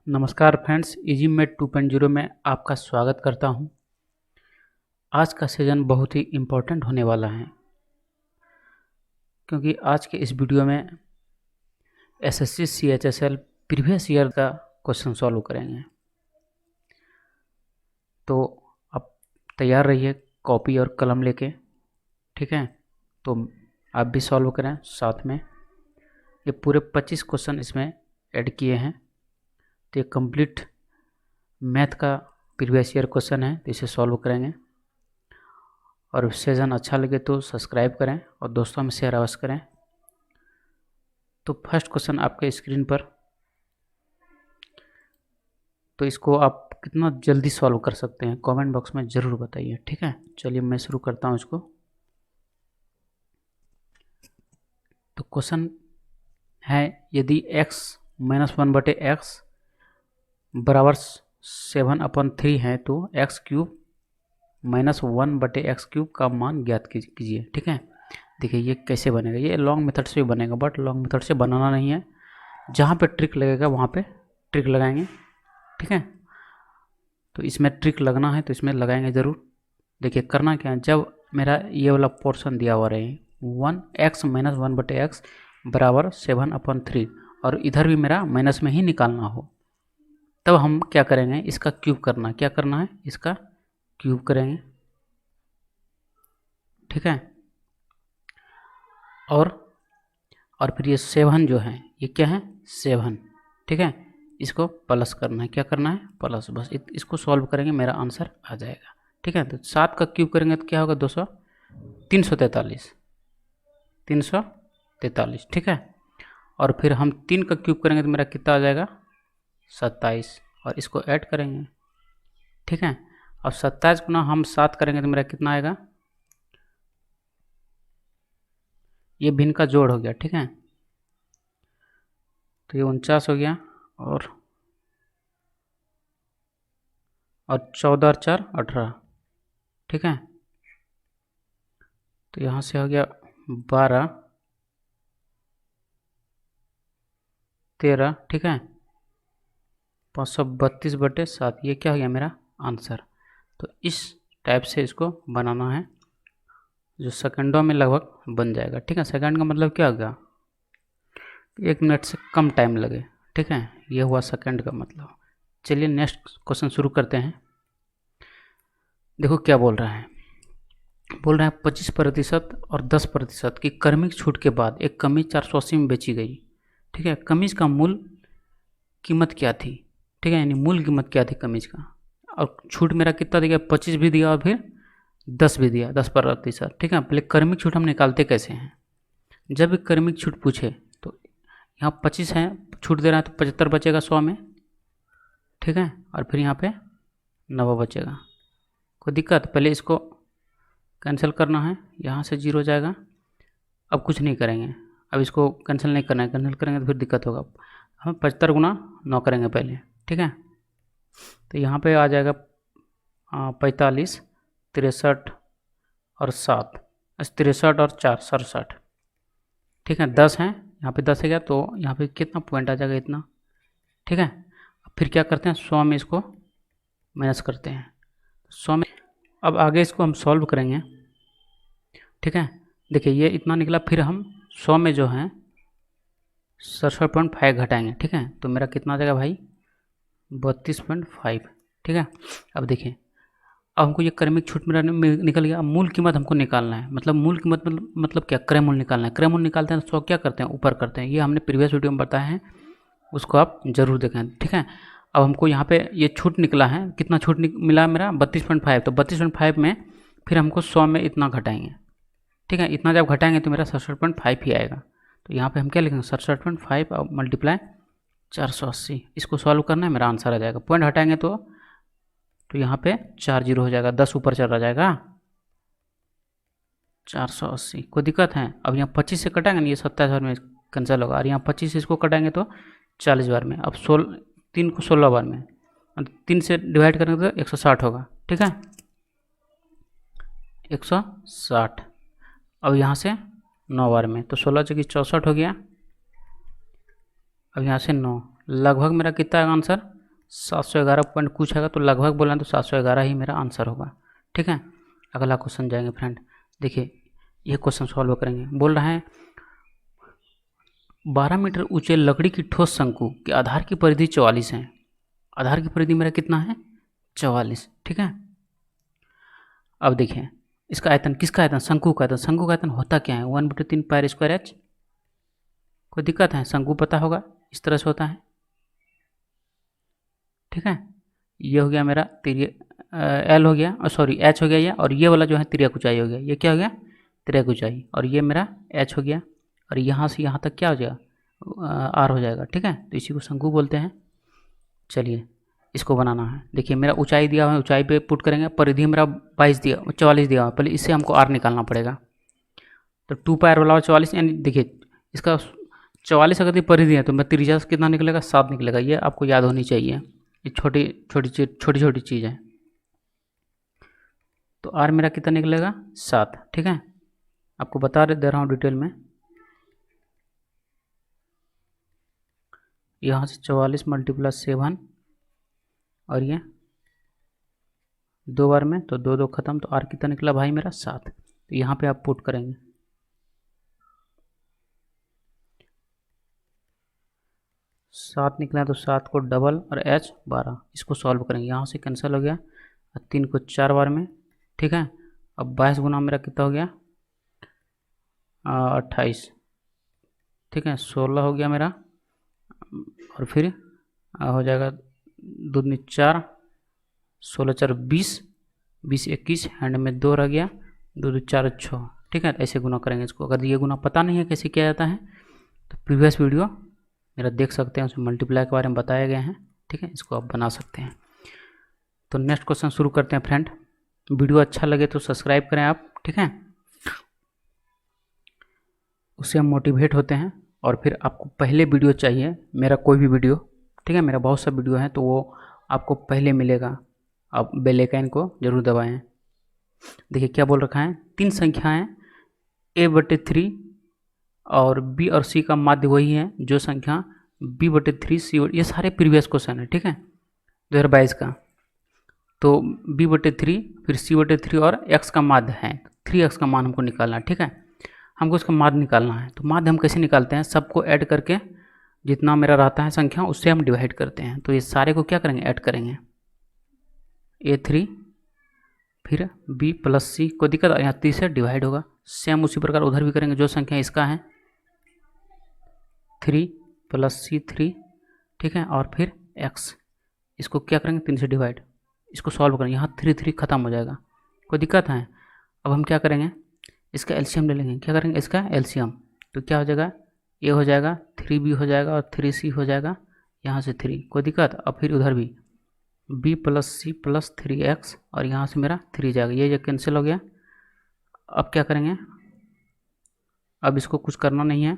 नमस्कार friends, easy met 2.0 में आपका स्वागत करता हूं। आज का सेशन बहुत ही इम्पोर्टेंट होने वाला है क्योंकि आज के इस वीडियो में एसएससी सीएचएसएल प्रीवियस ईयर का क्वेश्चन सॉल्व करेंगे। तो आप तैयार रहिए कॉपी और कलम लेके, ठीक है। तो आप भी सॉल्व करें साथ में। ये पूरे 25 क्वेश्चन इसमें ऐड किए हैं। तो ये कंप्लीट मैथ का प्रीवियस ईयर क्वेश्चन है, तो इसे सॉल्व करेंगे। और सेशन अच्छा लगे तो सब्सक्राइब करें और दोस्तों में शेयर अवश्य करें। तो फर्स्ट क्वेश्चन आपके स्क्रीन पर, तो इसको आप कितना जल्दी सॉल्व कर सकते हैं कमेंट बॉक्स में ज़रूर बताइए, ठीक है। चलिए मैं शुरू करता हूँ इसको। तो क्वेश्चन है, यदि x - 1/x बराबर 7/3 है तो x³ - 1/x³ का मान ज्ञात कीजिए, ठीक है। देखिए ये कैसे बनेगा, ये लॉन्ग मेथड से भी बनेगा, बट लॉन्ग मेथड से बनाना नहीं है। जहाँ पे ट्रिक लगेगा वहाँ पे ट्रिक लगाएंगे, ठीक है। तो इसमें ट्रिक लगना है तो इसमें लगाएंगे ज़रूर। देखिए करना क्या है, जब मेरा ये वाला पोर्शन दिया हुआ रहे 1x - 1/x बराबर 7/3 और इधर भी मेरा माइनस में ही निकालना हो, तब हम क्या करेंगे, इसका क्यूब करना। क्या करना है, इसका क्यूब करेंगे, ठीक है। और फिर ये 7 जो है, ये क्या है 7, ठीक है। इसको प्लस करना है। क्या करना है, प्लस। बस इसको सॉल्व करेंगे, मेरा आंसर आ जाएगा, ठीक है। तो 7 का क्यूब करेंगे तो क्या होगा 343, ठीक है। और फिर हम 3 का क्यूब करेंगे तो मेरा कितना आ जाएगा 27, और इसको ऐड करेंगे, ठीक है। अब 27 गुना हम 7 करेंगे तो मेरा कितना आएगा, ये भिन्न का जोड़ हो गया, ठीक है। तो ये 49 हो गया, और 14 और 4 18, ठीक है। तो यहाँ से हो गया 12 13, ठीक है। 532/7, ये क्या हो गया मेरा आंसर। तो इस टाइप से इसको बनाना है, जो सेकंडों में लगभग बन जाएगा, ठीक है। सेकंड का मतलब क्या होगा, 1 मिनट से कम टाइम लगे, ठीक है। ये हुआ सेकंड का मतलब। चलिए नेक्स्ट क्वेश्चन शुरू करते हैं। देखो क्या बोल रहा है, बोल रहा है 25% और 10% की क्रमिक छूट के बाद एक कमीज 480 में बेची गई, ठीक है। कमीज का मूल कीमत क्या थी, ठीक है, यानी मूल कीमत क्या थी कमीज का। और छूट मेरा कितना दिया, 25 भी दिया और फिर 10 भी दिया, 10%, ठीक है। पहले क्रमिक छूट हम निकालते कैसे हैं, जब भी क्रमिक छूट पूछे तो यहाँ 25 है, छूट दे रहा है तो 75 बचेगा 100 में, ठीक है। और फिर यहाँ पे 90 बचेगा। कोई दिक्कत, पहले इसको कैंसिल करना है, यहाँ से 0 हो जाएगा। अब कुछ नहीं करेंगे, अब इसको कैंसिल नहीं करना है, कैंसिल करेंगे तो फिर दिक्कत होगा। हम 75 गुना 9 करेंगे पहले, ठीक है। तो यहाँ पे आ जाएगा 45 63 और 7, 63 और 4 67, ठीक है। 10 है, यहाँ पे 10 है गया, तो यहाँ पे कितना पॉइंट आ जाएगा, इतना, ठीक है। फिर क्या करते हैं, 100 में इसको माइनस करते हैं, 100 में। अब आगे इसको हम सॉल्व करेंगे, ठीक है। देखिए ये इतना निकला, फिर हम 100 में जो है 67.5 घटाएंगे, ठीक है। तो मेरा कितना आ जाएगा भाई 32.5, ठीक है। अब देखिए, अब हमको ये क्रमिक छूट मेरा निकल गया। अब मूल कीमत हमको निकालना है, मतलब मूल कीमत मतलब क्या, क्रय मूल्य निकालना है। क्रय मूल्य निकालते हैं तो 100 क्या करते हैं, ऊपर करते हैं। ये हमने प्रीवियस वीडियो में बताया है, उसको आप जरूर देखें, ठीक है। अब हमको यहाँ पे ये छूट निकला है, कितना छूट मिला मेरा 32.5, तो 32.5 में फिर हमको 100 में इतना घटाएंगे, ठीक है। इतना जब घटाएंगे तो मेरा 67.5 ही आएगा। तो यहाँ पे हम क्या लिखेंगे 67.5 और मल्टीप्लाई 480, इसको सॉल्व करना है, मेरा आंसर आ जाएगा। पॉइंट हटाएंगे तो यहाँ पे 4 0 हो जाएगा, 10 ऊपर चला जाएगा, 480। कोई दिक्कत है। अब यहाँ 25 से कटाएंगे ना, ये 27 बार में कैंसिल होगा, और यहाँ 25 से इसको कटाएंगे तो 40 बार में। अब 3 को 16 बार में, 3 से डिवाइड करेंगे तो 160 होगा, ठीक है, 160। अब यहाँ से 9 बार में, तो 16 जगह 64 हो गया। अब यहाँ से 9, लगभग मेरा कितना आएगा आंसर 711 पॉइंट कुछ आएगा, तो लगभग बोला तो 711 ही मेरा आंसर होगा। ठीक है, अगला क्वेश्चन जाएंगे फ्रेंड। देखिए ये क्वेश्चन सॉल्व करेंगे। बोल रहा है 12 मीटर ऊंचे लकड़ी की ठोस शंकु के आधार की परिधि 44 है। आधार की परिधि मेरा कितना है? 44। ठीक है, अब देखिए इसका आयतन, किसका आयतन? शंकु का आयतन। शंकु का आयतन होता क्या है? 1/3 पाई स्क्वायर एच। कोई दिक्कत है? शंकु पता होगा, इस तरह से होता है। ठीक है, ये हो गया मेरा एल हो गया, और सॉरी एच हो गया ये, और ये वाला जो है तिर्यक ऊंचाई हो गया। ये क्या हो गया? तिर्यक ऊंचाई। और ये मेरा एच हो गया, और यहाँ से यहाँ तक क्या हो जाएगा? आर हो जाएगा। ठीक है, तो इसी को शंकु बोलते हैं। चलिए इसको बनाना है। देखिए मेरा ऊंचाई दिया हुआ है, ऊंचाई पे पुट करेंगे। परिधि मेरा 44 दिया हुआ है। पहले इससे हमको आर निकालना पड़ेगा। तो 2 पाई वाला 44, यानी देखिए इसका 44 अगर परिधि है तो मैं त्रिज्या कितना निकलेगा? 7 निकलेगा। ये आपको याद होनी चाहिए, ये छोटी छोटी चीज़ है। तो आर मेरा कितना निकलेगा? 7। ठीक है, आपको बता दे रहा हूँ डिटेल में। यहाँ से 44 × 7, और ये 2 बार में, तो 2 2 खत्म, तो आर कितना निकला भाई मेरा? 7। तो यहाँ पे आप पुट करेंगे। 7 निकला तो 7 को डबल और एच 12। इसको सॉल्व करेंगे, यहाँ से कैंसिल हो गया, 3 को 4 बार में। ठीक है, अब 22 गुना मेरा कितना हो गया? 28। ठीक है, 16 हो गया मेरा, और फिर हो जाएगा 2 दूनी 4, 16 4 20, 20 21, हैंड में 2 रह गया, 2 2 4 6। ठीक है, ऐसे गुना करेंगे इसको। अगर ये गुना पता नहीं है कैसे किया जाता है तो प्रीवियस वीडियो मेरा देख सकते हैं, उसमें मल्टीप्लाई के बारे में बताए गए हैं। ठीक है, इसको आप बना सकते हैं। तो नेक्स्ट क्वेश्चन शुरू करते हैं फ्रेंड। वीडियो अच्छा लगे तो सब्सक्राइब करें आप। ठीक है, उससे हम मोटिवेट होते हैं। और फिर आपको पहले वीडियो चाहिए मेरा, कोई भी वीडियो, ठीक है, मेरा बहुत सा वीडियो है, तो वो आपको पहले मिलेगा। आप बेल आइकन को जरूर दबाएं। देखिए क्या बोल रखा है, 3 संख्याएं a/3 और b और c का माध्य वही है जो संख्या b/3 c, ये सारे प्रीवियस क्वेश्चन है। ठीक है, 2022 का। तो b/3 फिर c/3 और x का माध्य है, 3x का मान हमको निकालना है। ठीक है, हमको इसका माध्य निकालना है। तो माध्य हम कैसे निकालते हैं? सबको ऐड करके जितना मेरा रहता है संख्या उससे हम डिवाइड करते हैं। तो ये सारे को क्या करेंगे? ऐड करेंगे। a3 फिर b + c, कोई दिक्कत? यहाँ 3 से डिवाइड होगा। सेम उसी प्रकार उधर भी करेंगे, जो संख्या इसका है 3 + c 3। ठीक है, और फिर x, इसको क्या करेंगे? 3 से डिवाइड। इसको सॉल्व करेंगे, यहाँ 3 3 खत्म हो जाएगा। कोई दिक्कत है? अब हम क्या करेंगे? इसका एलसीएम ले लेंगे। क्या करेंगे? इसका एलसीएम। तो क्या हो जाएगा? a हो जाएगा, 3b हो जाएगा, और 3c हो जाएगा, यहाँ से 3। कोई दिक्कत? अब फिर उधर भी b + c + 3x, और यहाँ से मेरा 3 जाएगा। ये कैंसिल हो गया। अब क्या करेंगे? अब इसको कुछ करना नहीं है।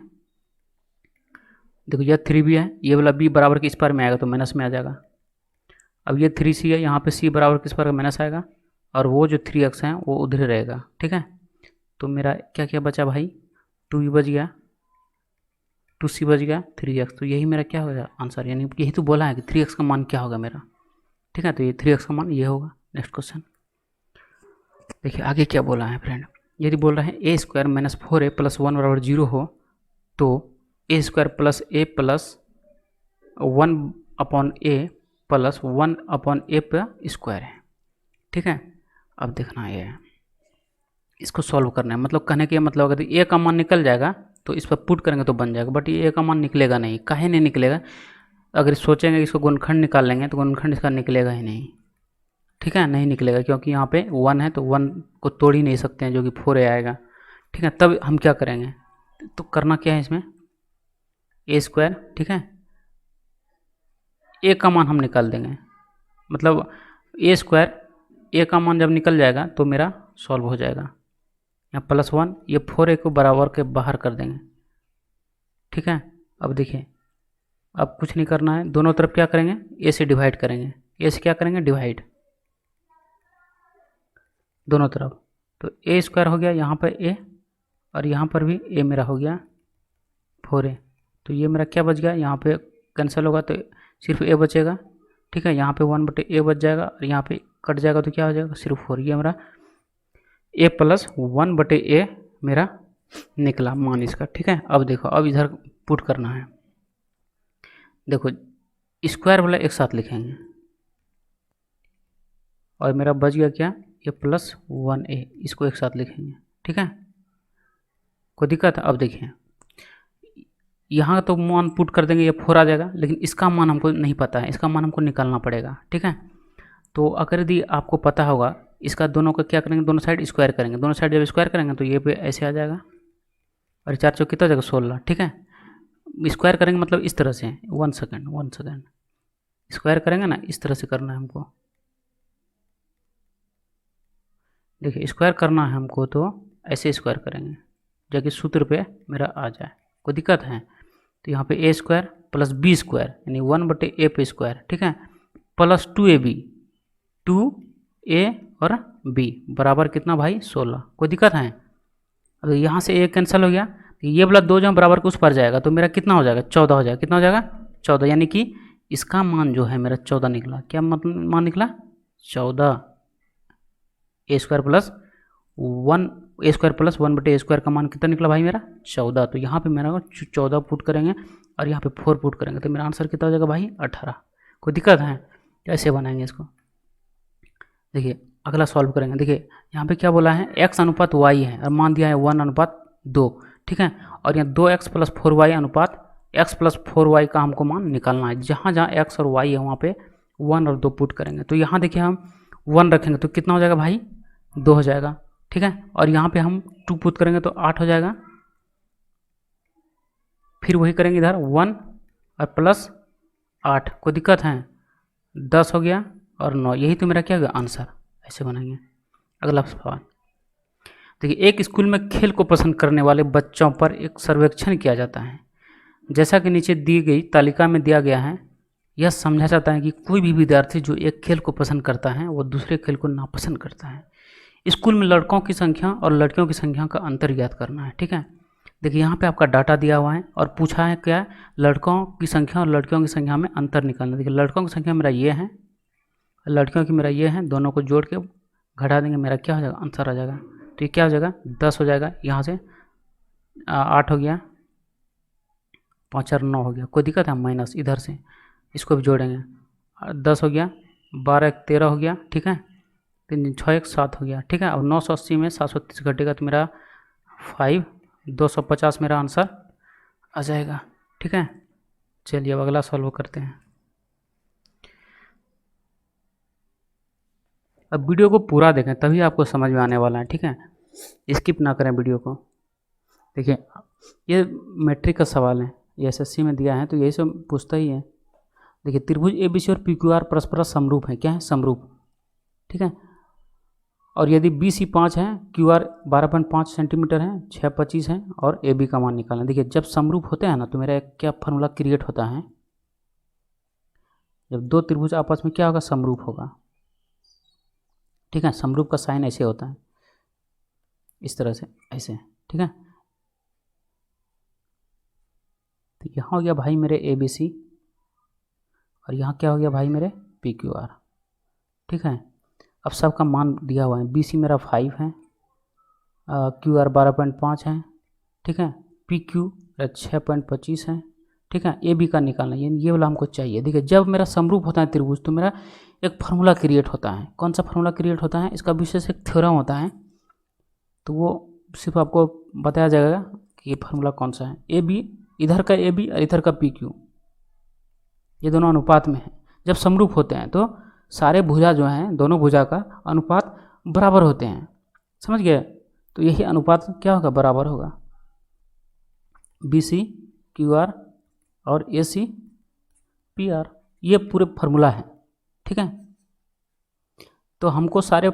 देखो यह 3b है, ये वाला b बराबर किस पर में आएगा? तो माइनस में आ जाएगा। अब ये 3c है, यहाँ पे c बराबर किस पर माइनस आएगा, और वो जो 3x है वो उधर रहेगा। ठीक है, तो मेरा क्या क्या बचा भाई? 2b बच गया, 2c बच गया, 3x। तो यही मेरा क्या होगा? आंसर। यानी यही तो बोला है कि 3x का मान क्या होगा मेरा। ठीक है, तो ये 3x का मान ये होगा। नेक्स्ट क्वेश्चन देखिए आगे क्या बोला है फ्रेंड। यदि बोल रहा है a² - 4a + 1 = 0 हो, तो a² + a + 1/a + 1/a पे स्क्वायर है। ठीक है, अब देखना ये है, इसको सॉल्व करना है। मतलब कहने के मतलब अगर a का मान निकल जाएगा तो इस पर पुट करेंगे तो बन जाएगा, बट ये a का मान निकलेगा नहीं। काहे नहीं निकलेगा? अगर सोचेंगे इसको गुणनखंड निकाल लेंगे तो गुणनखंड इसका निकलेगा ही नहीं। ठीक है, नहीं निकलेगा, क्योंकि यहाँ पे 1 है, तो 1 को तोड़ ही नहीं सकते हैं, जो कि 4a आएगा। ठीक है, तब हम क्या करेंगे? तो करना क्या है इसमें? a²। ठीक है, a का मान हम निकाल देंगे। मतलब a², a का मान जब निकल जाएगा तो मेरा सॉल्व हो जाएगा। यहाँ +1, ये 4a को बराबर के बाहर कर देंगे। ठीक है, अब देखिए, अब कुछ नहीं करना है, दोनों तरफ क्या करेंगे? a से डिवाइड करेंगे। a से क्या करेंगे? डिवाइड, दोनों तरफ। तो a² हो गया यहाँ पर a, और यहाँ पर भी a मेरा हो गया 4a। तो ये मेरा क्या बच गया? यहाँ पे कैंसिल होगा तो सिर्फ a बचेगा, ठीक है। यहाँ पे 1/a बच जाएगा और यहाँ पे कट जाएगा तो क्या हो जाएगा, सिर्फ 4। ये मेरा a प्लस 1/a मेरा निकला मान इसका, ठीक है। अब देखो, अब इधर पुट करना है। देखो स्क्वायर वाला एक साथ लिखेंगे और मेरा बच गया क्या, a प्लस 1a, इसको एक साथ लिखेंगे, ठीक है। कोई दिक्कत है? अब देखिए यहाँ तो मान पुट कर देंगे, ये 4 आ जाएगा, लेकिन इसका मान हमको नहीं पता है, इसका मान हमको निकालना पड़ेगा, ठीक है। तो अगर यदि आपको पता होगा, इसका दोनों का क्या करेंगे, दोनों साइड स्क्वायर करेंगे। दोनों साइड जब स्क्वायर करेंगे तो ये पे ऐसे आ जाएगा और 4 चौक कितना हो जाएगा, 16, ठीक है। स्क्वायर करेंगे मतलब इस तरह से, 1 सेकेंड स्क्वायर करेंगे ना, इस तरह से करना है हमको। देखिए स्क्वायर करना है हमको तो ऐसे स्क्वायर करेंगे ताकि सूत्र पे मेरा आ जाए। कोई दिक्कत है? तो यहाँ पे a square plus b square यानी 1/a पे स्क्वायर, ठीक है, प्लस 2ab, 2a और b बराबर कितना भाई, 16। कोई दिक्कत है? अब यहाँ से a कैंसिल हो गया, तो ये वाला 2 जब बराबर के उस पर जाएगा तो मेरा कितना हो जाएगा, 14 हो जाएगा। कितना हो जाएगा, 14, यानी कि इसका मान जो है मेरा 14 निकला। क्या मान निकला, 14। a square plus 1/a square का मान कितना निकला भाई मेरा, 14। तो यहाँ पे मेरा 14 पुट करेंगे और यहाँ पे 4 पुट करेंगे तो मेरा आंसर कितना हो जाएगा भाई, 18। कोई दिक्कत है? कैसे बनाएंगे इसको, देखिए अगला सॉल्व करेंगे। देखिए यहाँ पे क्या बोला है, x अनुपात y है और मान दिया है 1/2, ठीक है। और यहाँ 2x प्लस 4y अनुपात x प्लस 4y का हमको मान निकालना है। जहाँ जहाँ x और y है वहाँ पे 1 और 2 पुट करेंगे। तो यहाँ देखिए हम 1 रखेंगे तो कितना हो जाएगा भाई, 2 हो जाएगा, ठीक है। और यहाँ पे हम 2 पुट करेंगे तो 8 हो जाएगा। फिर वही करेंगे इधर 1 और प्लस 8। कोई दिक्कत है? 10 हो गया और 9। यही तो मेरा क्या होगा आंसर। ऐसे बनाएंगे। अगला सवाल देखिए, एक स्कूल में खेल को पसंद करने वाले बच्चों पर एक सर्वेक्षण किया जाता है। जैसा कि नीचे दी गई तालिका में दिया गया है, यह समझा जाता है कि कोई भी विद्यार्थी जो एक खेल को पसंद करता है वो दूसरे खेल को नापसंद करता है। स्कूल में लड़कों की संख्या और लड़कियों की संख्या का अंतर ज्ञात करना है, ठीक है। देखिए यहाँ पे आपका डाटा दिया हुआ है और पूछा है क्या, लड़कों की संख्या और लड़कियों की संख्या में अंतर निकालना। देखिए लड़कों की संख्या मेरा ये है, लड़कियों की मेरा ये है, दोनों को जोड़ के घटा देंगे, मेरा क्या हो जाएगा, आंसर आ जाएगा। तो ये क्या हो जाएगा, 10 हो जाएगा। यहाँ से 8 हो गया, 5 और 9 हो गया। कोई दिक्कत है? माइनस इधर से इसको भी जोड़ेंगे, 10 हो गया, 12 13 हो गया, ठीक है, 3 6 7 हो गया, ठीक है। अब 980 में 730 घटेगा तो मेरा 5, 250 मेरा आंसर आ जाएगा, ठीक है। चलिए अब अगला सॉल्व करते हैं। अब वीडियो को पूरा देखें तभी आपको समझ में आने वाला है, ठीक है, स्किप ना करें वीडियो को। देखिए ये मैट्रिक का सवाल है, ये एसएससी में दिया है तो यही सब पूछता ही है। देखिए त्रिभुज एबीसी और पीक्यूआर परस्पर समरूप है। क्या है, समरूप, ठीक है। और यदि BC 5 है, QR 12.5 सेंटीमीटर है, 625 है और AB का मान निकालना। देखिए जब समरूप होते हैं ना तो मेरा एक क्या फार्मूला क्रिएट होता है, जब दो त्रिभुज आपस में क्या होगा, समरूप होगा, ठीक है। समरूप का साइन ऐसे होता है, इस तरह से, ऐसे, ठीक है। तो यहाँ हो गया भाई मेरे ABC और यहाँ क्या हो गया भाई मेरे PQR, ठीक है। अब सबका मान दिया हुआ है, BC मेरा 5 है, QR 12.5 है, ठीक है, PQ 6.25 है, ठीक है। AB का निकालना, ये वाला हमको चाहिए। देखिए जब मेरा समरूप होता है त्रिभुज तो मेरा एक फार्मूला क्रिएट होता है। कौन सा फार्मूला क्रिएट होता है, इसका विशेष एक थ्योरम होता है, तो वो सिर्फ आपको बताया जाएगा कि ये फार्मूला कौन सा है। AB, इधर का AB और इधर का PQ, ये दोनों अनुपात में है। जब समरूप होते हैं तो सारे भुजा जो हैं, दोनों भुजा का अनुपात बराबर होते हैं, समझ गए। तो यही अनुपात क्या होगा, बराबर होगा। BC QR और AC PR, ये पूरे फार्मूला है, ठीक है। तो हमको सारे,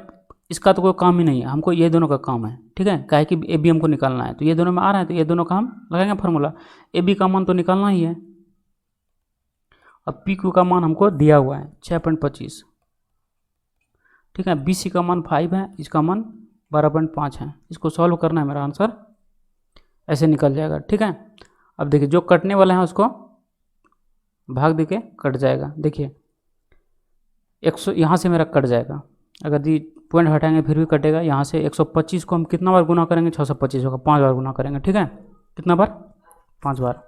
इसका तो कोई काम ही नहीं है, हमको ये दोनों का काम है, ठीक है। काहे कि AB हमको निकालना है, तो ये दोनों में आ रहा है तो ये दोनों का हम लगाएंगे फार्मूला। AB का मान तो निकालना ही है। अब PQ का मान हमको दिया हुआ है 6.25, ठीक है। BC का मान 5 है, इसका मान 12.5 है। इसको सॉल्व करना है, मेरा आंसर ऐसे निकल जाएगा, ठीक है। अब देखिए जो कटने वाला है उसको भाग देके कट जाएगा। देखिए 100 यहाँ से मेरा कट जाएगा, अगर दी पॉइंट हटाएंगे फिर भी कटेगा। यहाँ से 125 को हम कितना बार गुना करेंगे, 625 होगा, 5 बार गुना करेंगे, ठीक है। कितना बार, 5 बार।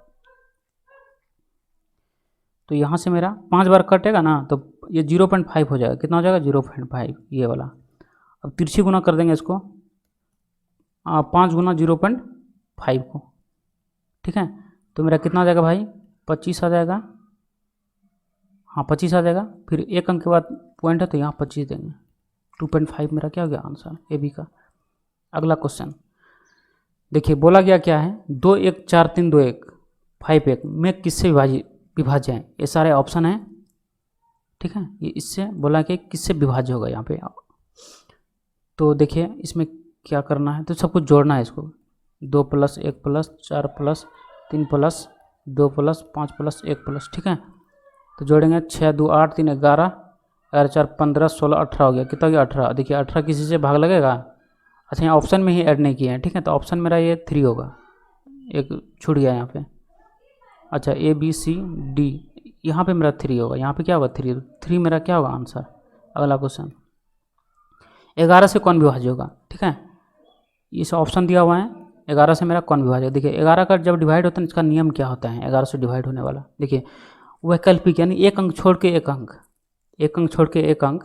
तो यहाँ से मेरा 5 बार कटेगा ना, तो ये 0.5 हो जाएगा। कितना हो जाएगा, 0.5 ये वाला। अब तिरछी गुना कर देंगे इसको, 5 गुना 0.5 को, ठीक है। तो मेरा कितना आ जाएगा भाई, 25 आ जाएगा। हाँ 25 आ जाएगा। फिर एक अंक के बाद पॉइंट है तो यहाँ 25 देंगे। 2.5 मेरा क्या हो गया आंसर ए बी का। अगला क्वेश्चन देखिए, बोला गया क्या है, 2 1 4 3 2 1 5 1 में किससे विभाज्य है। ये सारे ऑप्शन हैं, ठीक है। ये इससे बोला कि किससे विभाज्य होगा यहाँ पे। तो देखिए इसमें क्या करना है, तो सब कुछ जोड़ना है इसको। 2 + 1 + 4 + 3 + 2 + 5 + 1 +, ठीक है। तो जोड़ेंगे 6 2 8 3 11 11 4 15 16 18 हो गया। कितना हो गया, 18। देखिए 18 किसी से भाग लगेगा। अच्छा यहाँ ऑप्शन में ही ऐड नहीं किए हैं, ठीक है। तो ऑप्शन मेरा ये 3 होगा, एक छूट गया यहाँ पे। अच्छा A B C D, यहाँ पे मेरा 3 होगा। यहाँ पे क्या होगा, 3 मेरा क्या होगा आंसर। अगला क्वेश्चन, 11 से कौन विभाज्य होगा, ठीक है। इस ऑप्शन दिया हुआ है, 11 से मेरा कौन विभाज्य। देखिए 11 का जब डिवाइड होता है इसका नियम क्या होता है, 11 से डिवाइड होने वाला। देखिए वैकल्पिक, यानी एक अंक छोड़ के एक अंक, एक अंक छोड़ के एक अंक,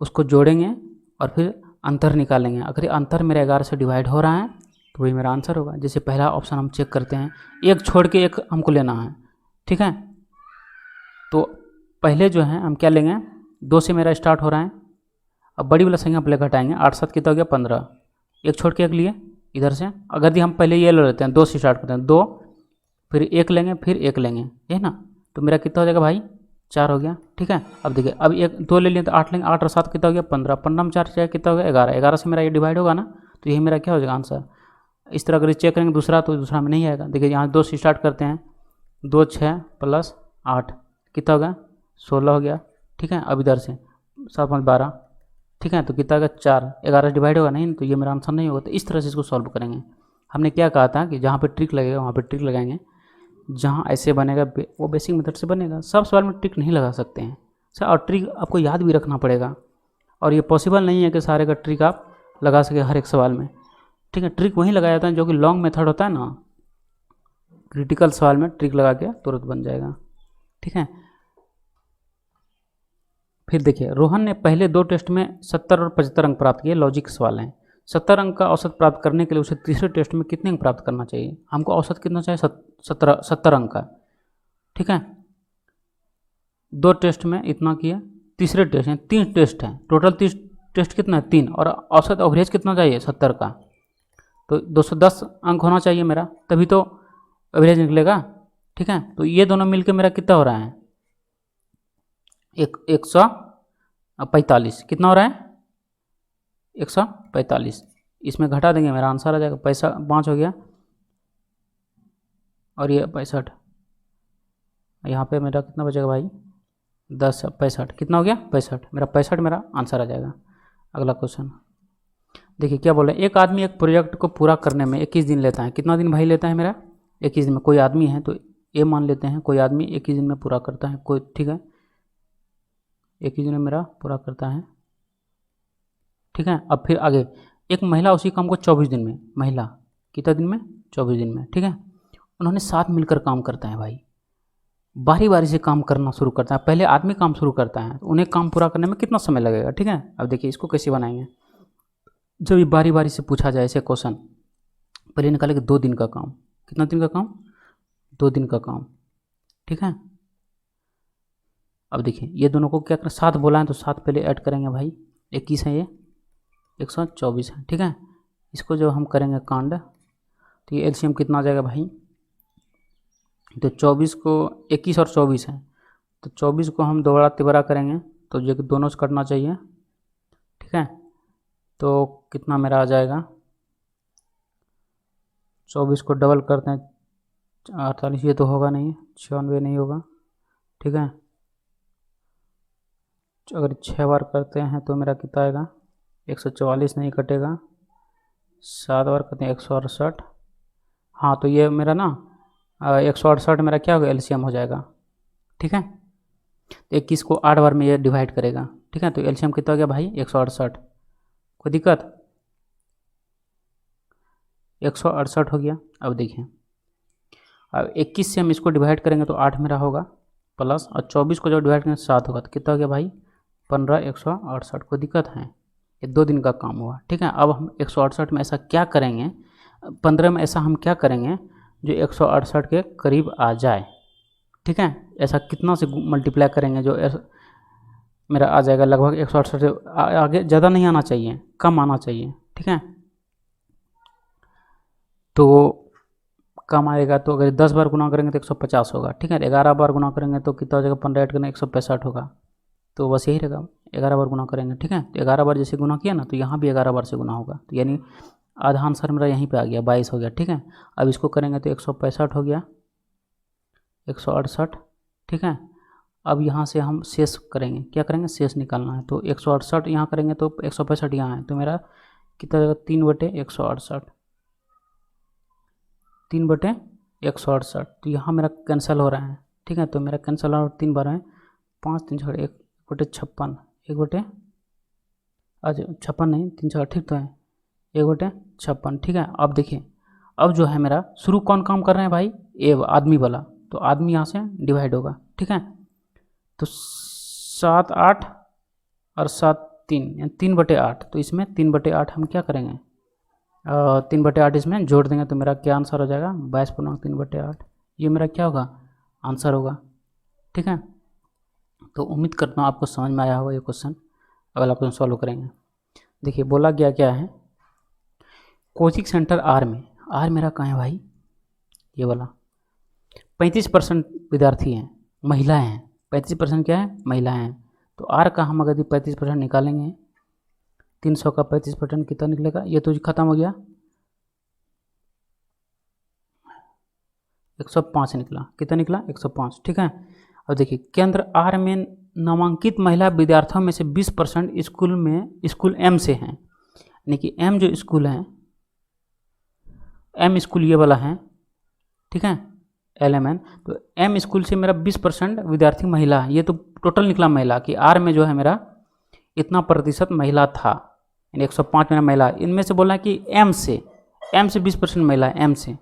उसको जोड़ेंगे और फिर अंतर निकालेंगे। अगर ये अंतर मेरा 11 से डिवाइड हो रहा है तो वही मेरा आंसर होगा। जैसे पहला ऑप्शन हम चेक करते हैं, एक छोड़ के एक हमको लेना है, ठीक है। तो पहले जो है हम क्या लेंगे, 2 से मेरा स्टार्ट हो रहा है। अब बड़ी वाला संख्या पहले घटाएंगे, 8 7 कितना हो गया, 15। एक छोड़ के एक लिए इधर से, अगर हम पहले ये ले लेते हैं, 2 से स्टार्ट करते हैं, 2 फिर 1 लेंगे, फिर 1 लेंगे, ये ना। तो मेरा कितना हो जाएगा भाई, 4 हो गया, ठीक है। अब देखिए अब 2 ले लिए तो 8 लेंगे, 8 और 7 कितना हो गया, 15। 15 में 4 जाएगा, कितना हो गया, 11। 11 से मेरा ये डिवाइड होगा ना, तो यही मेरा क्या हो जाएगा आंसर। इस तरह अगर चेक करेंगे दूसरा, तो दूसरा में नहीं आएगा। देखिए यहाँ 2 से स्टार्ट करते हैं, 2 6 + 8 कितना हो गया, 16 हो गया, ठीक है। अब इधर से 7 5 12, ठीक है। तो कितना होगा, 4। 11 से डिवाइड होगा नहीं, तो ये मेरा आंसर नहीं होगा। तो इस तरह से इसको सॉल्व करेंगे। हमने क्या कहा था कि जहाँ पे ट्रिक लगेगा वहाँ पे ट्रिक लगाएंगे, जहाँ ऐसे बनेगा वो बेसिक मेथड से बनेगा। सब सवाल में ट्रिक नहीं लगा सकते हैं सर, और ट्रिक आपको याद भी रखना पड़ेगा। और ये पॉसिबल नहीं है कि सारे का ट्रिक आप लगा सके हर एक सवाल में, ठीक है। ट्रिक वहीं लगाया जाता है जो कि लॉन्ग मेथड होता है ना, क्रिटिकल सवाल में ट्रिक लगा के तुरंत बन जाएगा, ठीक है। फिर देखिए रोहन ने पहले 2 टेस्ट में 70 और 75 अंक प्राप्त किए। लॉजिक सवाल हैं। 70 अंक का औसत प्राप्त करने के लिए उसे तीसरे टेस्ट में कितने अंक प्राप्त करना चाहिए। हमको औसत कितना चाहिए, 70 अंक का, ठीक है। 2 टेस्ट में इतना किया, तीसरे टेस्ट हैं, 3 टेस्ट हैं, टोटल 30 टेस्ट कितना है, 3, और औसत एवरेज कितना चाहिए, 70 का। तो 210 अंक होना चाहिए मेरा, तभी तो एवरेज निकलेगा, ठीक है। तो ये दोनों मिलके मेरा कितना हो रहा है, 145। कितना हो रहा है, 145। इसमें घटा देंगे, मेरा आंसर आ जाएगा 5 हो गया, और ये 65। यहाँ पे मेरा कितना बचेगा भाई, 10 65। कितना हो गया, 65। मेरा 65 मेरा आंसर आ जाएगा। अगला क्वेश्चन देखिए क्या बोला, एक आदमी एक प्रोजेक्ट को पूरा करने में 21 दिन लेता है। कितना दिन भाई लेता है मेरा, 21 दिन में। कोई आदमी है तो ये मान लेते हैं, कोई आदमी 21 दिन में पूरा करता है, कोई, ठीक है। 21 दिन में मेरा पूरा करता है, ठीक है। अब फिर आगे, एक महिला उसी काम को 24 दिन में, महिला कितना दिन में, 24 दिन में, ठीक है। उन्होंने साथ मिलकर काम करता है भाई, बारी बारी से काम करना शुरू करता है। पहले आदमी काम शुरू करता है, तो उन्हें काम पूरा करने में कितना समय लगेगा, ठीक है। अब देखिए इसको कैसे बनाएंगे, जब ये बारी बारी से पूछा जाए ऐसे क्वेश्चन, पहले निकालेंगे 2 दिन का काम। कितना दिन का काम, 2 दिन का काम, ठीक है। अब देखिए ये दोनों को क्या करें, 7 बोला है तो 7 पहले ऐड करेंगे भाई, 21 है ये, 124 है, ठीक है। इसको जब हम करेंगे कांड, तो ये एलसीएम कितना आ जाएगा भाई, तो 24 को 21 और 24 है, तो 24 को हम दोबारा तिबारा करेंगे तो ये दोनों से कटना चाहिए, ठीक है। तो कितना मेरा आ जाएगा, 24 को डबल करते हैं 48, ये तो होगा नहीं, 96 नहीं होगा, ठीक है। अगर 6 बार करते हैं तो मेरा कितना आएगा, 144 नहीं कटेगा, 7 बार करते हैं 168। हाँ तो ये मेरा ना 168 मेरा क्या होगा, एलसीएम हो जाएगा, ठीक है। तो 21 को 8 बार में ये डिवाइड करेगा, ठीक है। तो एलसीएम कितना हो गया भाई 168, कोई दिक्कत, 168 हो गया। अब देखिए, अब 21 से हम इसको डिवाइड करेंगे तो 8 मेरा होगा प्लस, और 24 को जब डिवाइड करेंगे 7 होगा, तो कितना हो गया भाई 15, 168, कोई दिक्कत है। ये 2 दिन का काम हुआ, ठीक है। अब हम 168 में ऐसा क्या करेंगे, 15 में ऐसा हम क्या करेंगे जो 168 के करीब आ जाए, ठीक है। ऐसा कितना से मल्टीप्लाई करेंगे जो मेरा आ जाएगा लगभग 168 से आगे, ज़्यादा नहीं आना चाहिए, कम आना चाहिए, ठीक है। तो कम आएगा, तो अगर 10 बार गुना करेंगे तो 150 होगा, ठीक है। 11 बार गुना करेंगे तो कितना हो जाएगा, 15 ऐड करना 165 होगा। तो बस यही रहेगा, 11 बार गुना करेंगे, ठीक है। तो 11 बार जैसे गुना किया ना, तो यहाँ भी 11 बार से गुना होगा, तो यानी आधा आंसर मेरा यहीं पे आ गया, 22 हो गया, ठीक है। अब इसको करेंगे तो 165 हो गया, 168, ठीक है। अब यहाँ से हम शेष करेंगे, क्या करेंगे, शेष निकालना है। तो 168 यहाँ करेंगे तो 165 यहाँ है, तो मेरा कितना हो जाएगा 3/168, 3/168। तो यहाँ मेरा कैंसिल हो रहा है, ठीक है। तो मेरा कैंसिल हो रहा है 3 बार है, 5 3 6 1/56, 1/, अच्छा 56 नहीं 3 6 ठीक तो है, 1/56, ठीक है। अब देखिए, अब जो है मेरा शुरू कौन काम कर रहे हैं भाई, ए आदमी वाला, तो आदमी यहाँ से डिवाइड होगा, ठीक है। तो 7 8 और 7 3 यानी 3/8, तो इसमें 3/8 हम क्या करेंगे, 3/8 इसमें जोड़ देंगे, तो मेरा क्या आंसर हो जाएगा 22/3/8, ये मेरा क्या होगा आंसर होगा, ठीक है। तो उम्मीद करता हूँ आपको समझ में आया होगा ये क्वेश्चन। अगला क्वेश्चन सॉल्व करेंगे। देखिए बोला गया क्या है, कोचिंग सेंटर आर में, आर मेरा कहाँ है भाई, ये वाला, 35% विद्यार्थी हैं, महिलाएं हैं, 35% क्या है, महिलाएं हैं। तो आर का हम अगर 35% निकालेंगे, 300 का 35% कितना निकलेगा, ये तो खत्म हो गया, 105 निकला, कितना निकला 105, ठीक है। अब देखिए केंद्र आर में नामांकित महिला विद्यार्थियों में से 20% स्कूल एम से हैं, यानी कि एम जो स्कूल है, एम स्कूल ये वाला है, ठीक है, LMN। तो एम स्कूल से मेरा 20% विद्यार्थी महिला है, ये तो टोटल निकला महिला कि आर में जो है मेरा इतना प्रतिशत महिला था, यानी 105 मेरा महिला। इनमें से बोला है कि एम से 20% महिला है, एम से,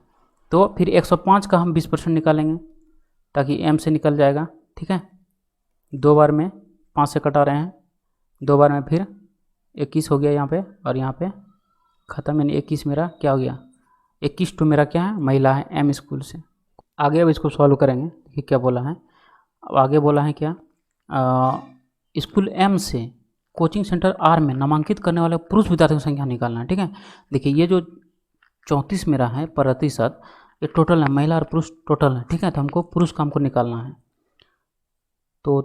तो फिर 105 का हम 20% निकालेंगे ताकि एम से निकल जाएगा, ठीक है। 2 बार में 5 से कटा रहे हैं, 2 बार में फिर 21 हो गया यहाँ पे, और यहाँ पे ख़त्म, यानी 21 मेरा क्या हो गया, 21 तो मेरा क्या है, महिला है एम स्कूल से। आगे अब इसको सॉल्व करेंगे, देखिए क्या बोला है। अब आगे बोला है क्या, स्कूल एम से कोचिंग सेंटर आर में नामांकित करने वाले पुरुष विद्यार्थियों की संख्या निकालना है, ठीक है। देखिए ये जो 34 मेरा है प्रतिशत, ये टोटल है, महिला और पुरुष टोटल है, ठीक है। तो हमको पुरुष का हमको निकालना है, तो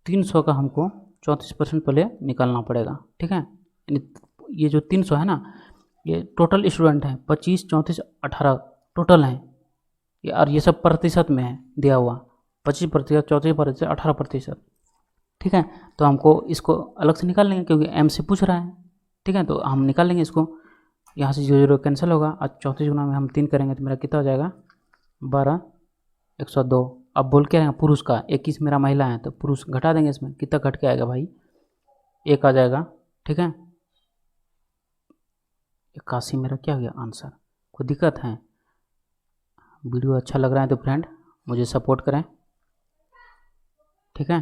300 का हमको 34% पहले निकालना पड़ेगा, ठीक है। ये जो 300 है ना, ये टोटल स्टूडेंट है, 25 34 18 टोटल है, और ये सब प्रतिशत में है दिया हुआ, 25%, 34%, 18%, ठीक है। तो हमको इसको अलग से निकाल लेंगे क्योंकि एम से पूछ रहा है, ठीक है। तो हम निकाल लेंगे इसको, यहाँ से 0 0 कैंसिल होगा, और 34 गुना में हम 3 करेंगे तो मेरा कितना हो जाएगा 12 102। अब बोल के रहेंगे पुरुष का, 21 मेरा महिला है, तो पुरुष घटा देंगे, इसमें कितना घट के आएगा भाई 1 आ जाएगा, ठीक है। 81 मेरा क्या हो गया आंसर। कोई दिक्कत है, वीडियो अच्छा लग रहा है तो फ्रेंड मुझे सपोर्ट करें, ठीक है।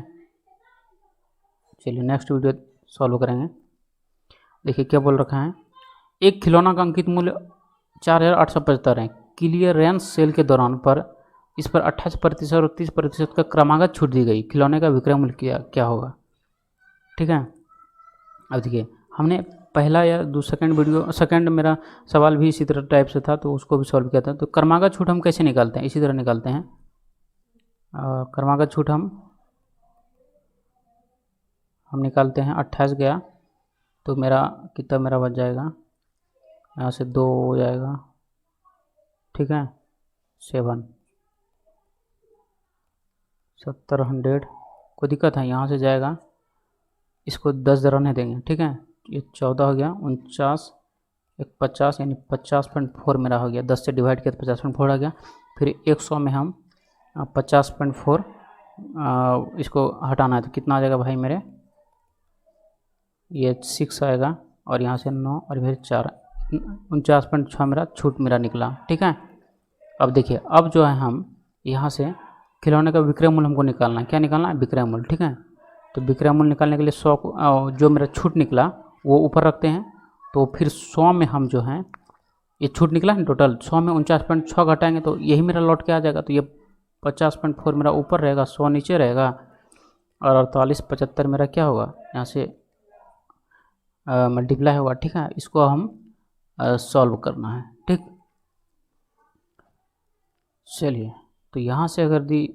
चलिए नेक्स्ट वीडियो सॉल्व करेंगे। देखिए क्या बोल रखा है, एक खिलौना का अंकित मूल्य 4875 है, क्लियरेंस सेल के दौरान पर इस पर 28% और 30% का क्रमागत छूट दी गई, खिलौने का विक्रय मूल्य क्या होगा, ठीक है। अब देखिए हमने पहला या सेकंड मेरा सवाल भी इसी तरह टाइप से था, तो उसको भी सॉल्व किया था। तो क्रमागत छूट हम कैसे निकालते हैं, इसी तरह निकालते हैं। क्रमागत छूट हम निकालते हैं, 28 गया तो मेरा कितना मेरा बच जाएगा, यहाँ से 2 हो जाएगा, ठीक है, 7 70 100, कोई दिक्कत है, यहाँ से जाएगा, इसको 10 रहने देंगे, ठीक है। ये 14 हो गया, 49 एक 50 यानी 50.4 मेरा हो गया, 10 से डिवाइड किया तो 50.4 आ गया। फिर 100 में हम 50.4 इसको हटाना है तो कितना आ जाएगा भाई मेरे, ये 6 आएगा और यहाँ से 9 और फिर 4, 49.6 मेरा छूट मेरा निकला। ठीक है, अब देखिए, अब जो है हम यहाँ से खिलौने का विक्रय मूल्य हमको निकालना है। क्या निकालना है? विक्रय मूल्य। ठीक है, तो विक्रय मूल्य निकालने के लिए 100 जो मेरा छूट निकला वो ऊपर रखते हैं। तो फिर 100 में हम जो है, ये छूट निकला है टोटल, 100 में 49.6 घटाएंगे तो यही मेरा लौट के आ जाएगा। तो ये 50.4 मेरा ऊपर रहेगा, 100 नीचे रहेगा और 48.75 मेरा क्या होगा, यहाँ से मल्टीप्लाई होगा। ठीक है, इसको हम सॉल्व करना है। ठीक, चलिए, तो यहाँ से अगर दी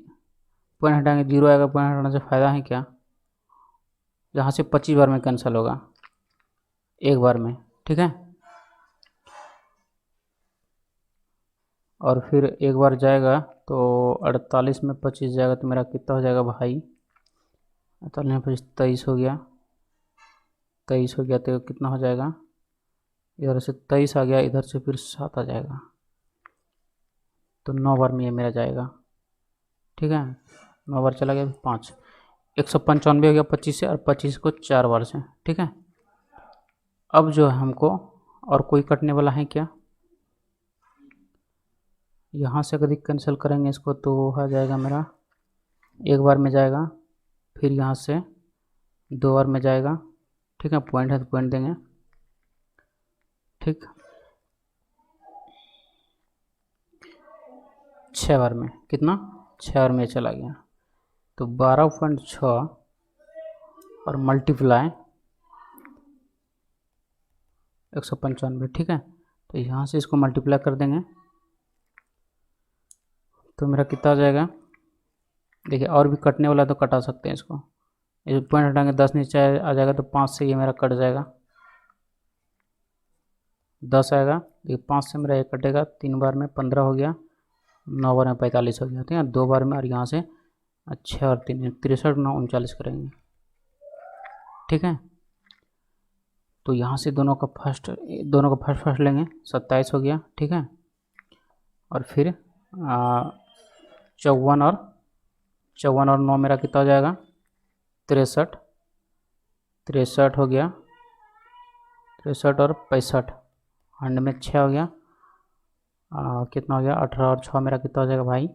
पॉइंट हटाएंगे 0 आएगा। पॉइंट हटाने से फ़ायदा है क्या? यहाँ से 25 बार में कैंसिल होगा, एक बार में। ठीक है, और फिर एक बार जाएगा तो 48 में 25 जाएगा तो मेरा कितना हो जाएगा भाई, 48 में 25 23 हो गया। 23 हो गया तो कितना हो जाएगा, इधर से 23 आ गया, इधर से फिर 7 आ जाएगा, तो 9 बार में ये मेरा जाएगा। ठीक है, 9 बार चला गया, 5, 195 हो गया 25 से, और 25 को 4 बार से। ठीक है, अब जो है हमको और कोई कटने वाला है क्या? यहाँ से अगर कैंसिल करेंगे इसको तो आ जाएगा मेरा, एक बार में जाएगा, फिर यहाँ से 2 बार में जाएगा। ठीक है, पॉइंट है तो पॉइंट देंगे। ठीक, 6 बार में, कितना, 6 बार में चला गया, तो 12.6 और मल्टीप्लाई 195। ठीक है, तो यहाँ से इसको मल्टीप्लाई कर देंगे तो मेरा कितना आ जाएगा, देखिए, और भी कटने वाला तो कटा सकते हैं इसको। ये पॉइंट हटाएंगे 10 नीचे आ जाएगा तो 5 से ये मेरा कट जाएगा, 10 आएगा। देखिए 5 से मेरा ये कटेगा, 3 बार में 15 हो गया, 9 बार में 45 हो गया। ठीक है, 2 बार में, और यहाँ से 6 और 3 63, 9 39 करेंगे। ठीक है, तो यहाँ से दोनों का फर्स्ट लेंगे, 27 हो गया। ठीक है, और फिर 54 और 9 मेरा कितना हो जाएगा, 63 हो गया, 63 और 65, 100 में 6 हो गया, कितना हो गया, 18 और 6 मेरा कितना हो जाएगा भाई,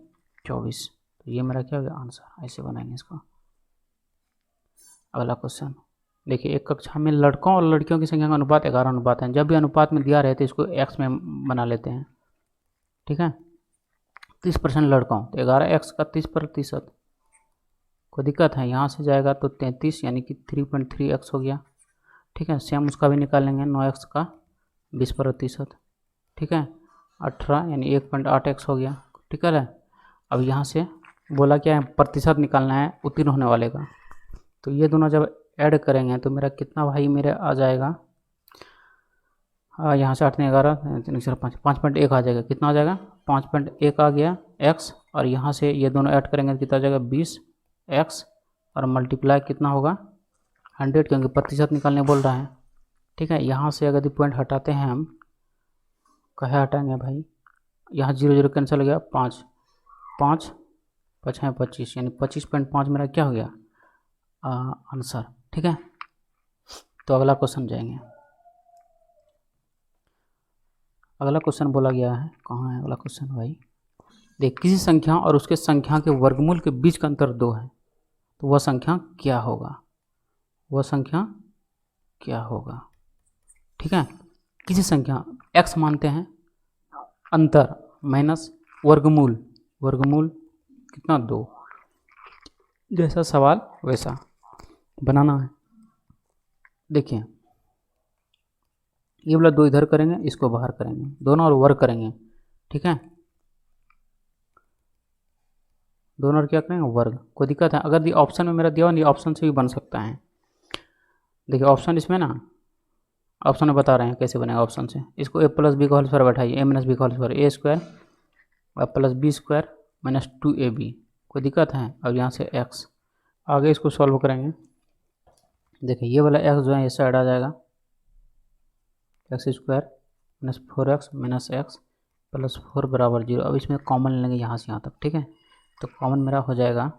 24। तो ये मेरा क्या हो गया आंसर। ऐसे बनाएंगे इसको। अगला क्वेश्चन देखिए, एक कक्षा में लड़कों और लड़कियों की संख्या का अनुपात 11 अनुपात है। जब भी अनुपात में दिया रहे तो इसको एक्स में बना लेते हैं। ठीक है, 30% लड़कों तो 11x का 30%, कोई दिक्कत है? यहाँ से जाएगा तो 33 यानी कि 3.3x हो गया। ठीक है, सेम उसका भी निकाल लेंगे, 9x का 20%। ठीक है, 18 यानी 1.8x हो गया। ठीक है, अब यहाँ से बोला क्या है, प्रतिशत निकालना है उत्तीर्ण होने वाले का। तो ये दोनों जब ऐड करेंगे तो मेरा कितना भाई मेरे आ जाएगा, यहाँ से 8 ने 11 5.1 आ जाएगा। कितना आ जाएगा, 5.1 आ गया x, और यहाँ से ये दोनों ऐड करेंगे तो कितना आ जाएगा 20x, और मल्टीप्लाई कितना होगा 100, क्योंकि प्रतिशत निकालने बोल रहा है। ठीक है, यहाँ से अगर पॉइंट हटाते हैं हम, कहे हटाएंगे भाई, यहाँ 0 0 कैंसिल हो गया, 5 5 5 है 25, यानी 25.5 मेरा क्या हो गया आंसर। ठीक है, तो अगला क्वेश्चन जाएंगे। अगला क्वेश्चन बोला गया है, कहाँ है अगला क्वेश्चन भाई, देख, किसी संख्या और उसके संख्या के वर्गमूल के बीच का अंतर 2 है, तो वह संख्या क्या होगा, वह संख्या क्या होगा। ठीक है, किसी संख्या x मानते हैं, अंतर माइनस वर्गमूल, वर्गमूल कितना 2, जैसा सवाल वैसा बनाना है। देखिए, ये वाला 2 इधर करेंगे, इसको बाहर करेंगे, दोनों और वर्ग करेंगे। ठीक है, दोनों और क्या करेंगे, वर्ग। कोई दिक्कत है? अगर ऑप्शन में मेरा दिया हुआ, ऑप्शन से भी बन सकता है। देखिए ऑप्शन इसमें ना, ऑप्शन में बता रहे हैं कैसे बनेगा ऑप्शन से। इसको a + b का होल स्क्वायर बैठाइए, a - b का whole square, a square + b square minus 2ab। कोई दिक्कत है? अब यहाँ से x आगे इसको सॉल्व करेंगे। देखिए ये वाला x जो है ये साइड आ जाएगा, x square minus 4x minus x + 4 बराबर 0। अब इसमें कॉमन लेंगे यहाँ से यहाँ तक। ठीक है, तो कॉमन मेरा हो जाएगा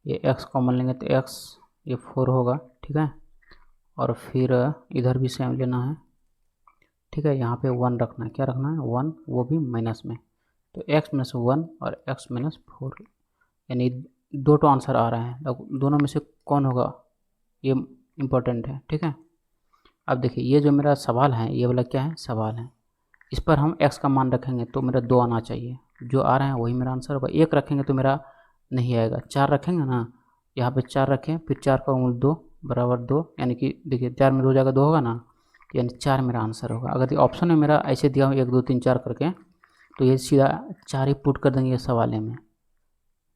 ये x कॉमन लेंगे तो x ये 4 होगा, ठीक है। और फिर इधर भी सेम लेना है, ठीक है। यहाँ पे 1 रखना है, क्या रखना है 1, वो भी माइनस में। तो x माइनस 1 और x माइनस 4, यानी 2 आंसर आ रहे हैं। अब दोनों में से कौन होगा ये इम्पोर्टेंट है, ठीक है। अब देखिए ये जो मेरा सवाल है, ये वाला क्या है सवाल है, इस पर हम x का मान रखेंगे तो मेरा 2 आना चाहिए, जो आ रहा है वही मेरा आंसर होगा। 1 रखेंगे तो मेरा नहीं आएगा, 4 रखेंगे ना, यहाँ पे 4 रखें, फिर 4 का मूल 2 बराबर 2, यानी कि देखिए 4 में 2 जाएगा 2 होगा ना, यानी 4 मेरा आंसर होगा। अगर ऑप्शन में मेरा ऐसे दिया हो 1 2 3 4 करके, तो ये सीधा 4 ही पुट कर देंगे ये सवाल में,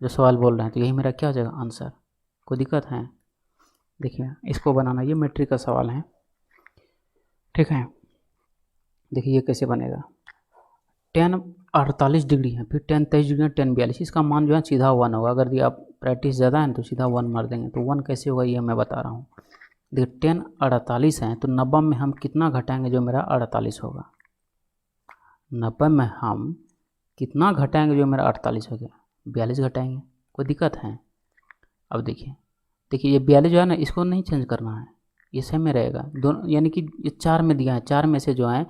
जो सवाल बोल रहे हैं, तो यही मेरा क्या हो जाएगा आंसर। कोई दिक्कत है? देखिए इसको बनाना, ये मैट्रिक का सवाल है, ठीक है। देखिए ये कैसे बनेगा, tan 48 डिग्री है, फिर tan 23 डिग्री है, tan 42, इसका मान जो है सीधा 1 होगा। अगर ये आप प्रैक्टिस ज़्यादा है तो सीधा 1 मार देंगे, तो 1 कैसे होगा ये मैं बता रहा हूँ। देखिए tan 48 है, तो 90 में हम कितना घटाएंगे जो मेरा 48 होगा, 90 में हम कितना घटाएंगे जो मेरा 48 हो गया, 42 घटाएंगे। कोई दिक्कत है? अब देखिए ये 42 जो है ना, इसको नहीं चेंज करना है, ये सेम में रहेगा दोनों, यानी कि ये 4 में दिया है, 4 में से जो है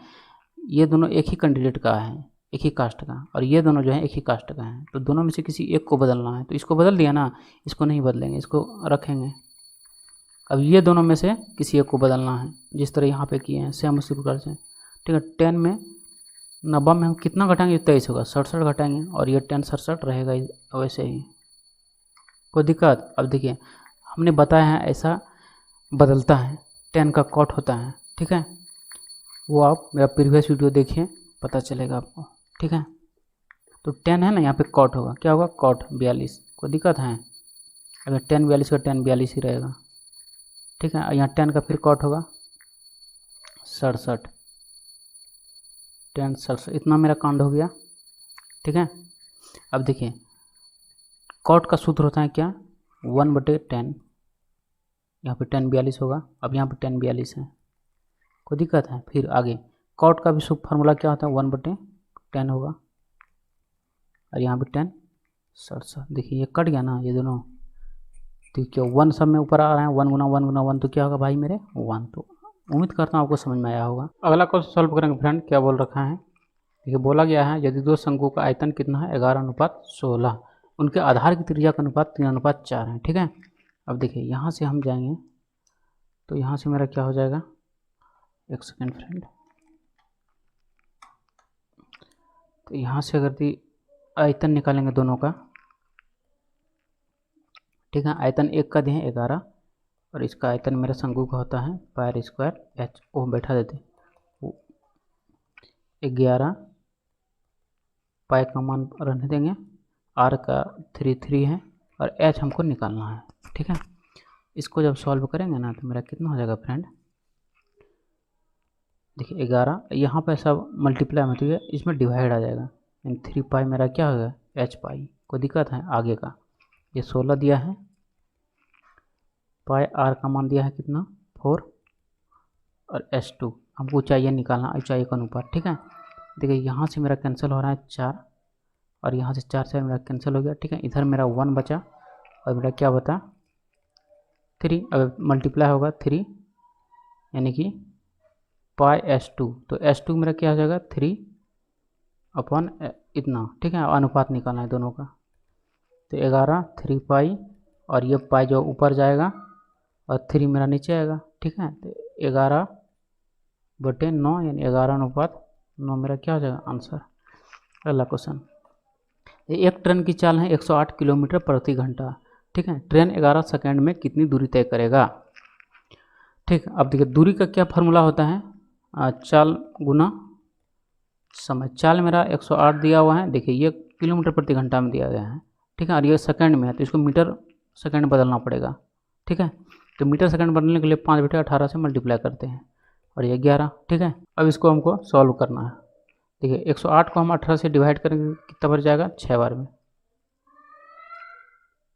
ये दोनों एक ही कैंडिडेट का है, एक ही कास्ट का, और ये दोनों जो है एक ही कास्ट का है, तो दोनों में से किसी एक को बदलना है। तो इसको बदल दिया ना, इसको नहीं बदलेंगे, इसको रखेंगे। अब ये दोनों में से किसी एक को बदलना है, जिस तरह यहाँ पे किए हैं सेम उसी प्रकार से, ठीक है। 10 में 90 में हम कितना घटाएंगे, 23 होगा, 67 घटाएंगे, और ये 10 67 रहेगा वैसे ही। कोई दिक्कत? अब देखिए हमने बताया है ऐसा बदलता है, 10 का कॉट होता है, ठीक है। वो आप मेरा प्रीवियस वीडियो देखिए, पता चलेगा आपको, ठीक है। तो 10 है ना, यहाँ पे कॉट होगा, क्या होगा कॉट 42। कोई दिक्कत है? अगर 10 42 का 10 42 ही रहेगा, ठीक है। यहाँ 10 का फिर कॉट होगा 67, 10 67, इतना मेरा कांड हो गया, ठीक है। अब देखिए कॉट का सूत्र होता है क्या, 1/10, यहाँ पे 10 42 होगा, अब यहाँ पे 10 42 है। कोई दिक्कत है? फिर आगे कॉट का भी शुभ फार्मूला क्या होता है, 1/10 होगा, और यहाँ पे 10 67। देखिए ये कट गया ना ये दोनों, तो क्या 1 सब में ऊपर आ रहे हैं, 1 गुना 1 गुना 1, तो क्या होगा भाई मेरे 1। तो उम्मीद करता हूँ आपको समझ में आया होगा। अगला क्वेश्चन सॉल्व करेंगे फ्रेंड। क्या बोल रखा है, देखिए बोला गया है यदि दो शंकु का आयतन कितना है 11:16, उनके आधार की त्रिज्या का अनुपात 3:4 है, ठीक है। अब देखिए यहाँ से हम जाएंगे, तो यहाँ से मेरा क्या हो जाएगा, एक सेकेंड फ्रेंड, तो यहाँ से अगर आयतन निकालेंगे दोनों का, ठीक है। आयतन एक का दिए 11, और इसका आयतन मेरा शंकु का होता है पाई स्क्वायर h, ओ बैठा देते 11 पाई का मान रहने देंगे, r का 3 है, और h हमको निकालना है, ठीक है। इसको जब सॉल्व करेंगे ना तो मेरा कितना हो जाएगा फ्रेंड, देखिए 11 यहाँ पर सब मल्टीप्लाई में, तो ये इसमें डिवाइड आ जाएगा, यानी 3 पाई मेरा क्या होगा h पाई। कोई दिक्कत है? आगे का ये 16 दिया है, पाई r का मान दिया है कितना 4, और h2 हमको चाहिए निकालना, ऊंचाई का अनुपात, ठीक है। देखिए यहाँ से मेरा कैंसिल हो रहा है 4, और यहाँ से 4 से मेरा कैंसिल हो गया, ठीक है। इधर मेरा 1 बचा, और मेरा क्या बता 3, अगर मल्टीप्लाई होगा 3, यानी कि पाई h2, तो h2 मेरा क्या हो जाएगा 3 अपॉन इतना, ठीक है। अनुपात निकालना है दोनों का, तो 11 3 पाई, और ये पाई जो ऊपर जाएगा और 3 मेरा नीचे आएगा, ठीक है। तो 11/9, यानी 11:9 मेरा क्या हो जाएगा आंसर। अगला क्वेश्चन, एक ट्रेन की चाल है 108 किलोमीटर प्रति घंटा, ठीक है। ट्रेन 11 सेकेंड में कितनी दूरी तय करेगा, ठीक। अब देखिए दूरी का क्या फार्मूला होता है, चाल गुना समय। चाल मेरा 108 दिया हुआ है, देखिए ये किलोमीटर प्रति घंटा में दिया गया है, ठीक है, और ये सेकंड में है, तो इसको मीटर सेकंड बदलना पड़ेगा, ठीक है। तो मीटर सेकंड बदलने के लिए 5/18 से मल्टीप्लाई करते हैं, और ये 11, ठीक है। अब इसको हमको सॉल्व करना है। देखिए 108 को हम 18 से डिवाइड करेंगे, कितना बच जाएगा 6 बार में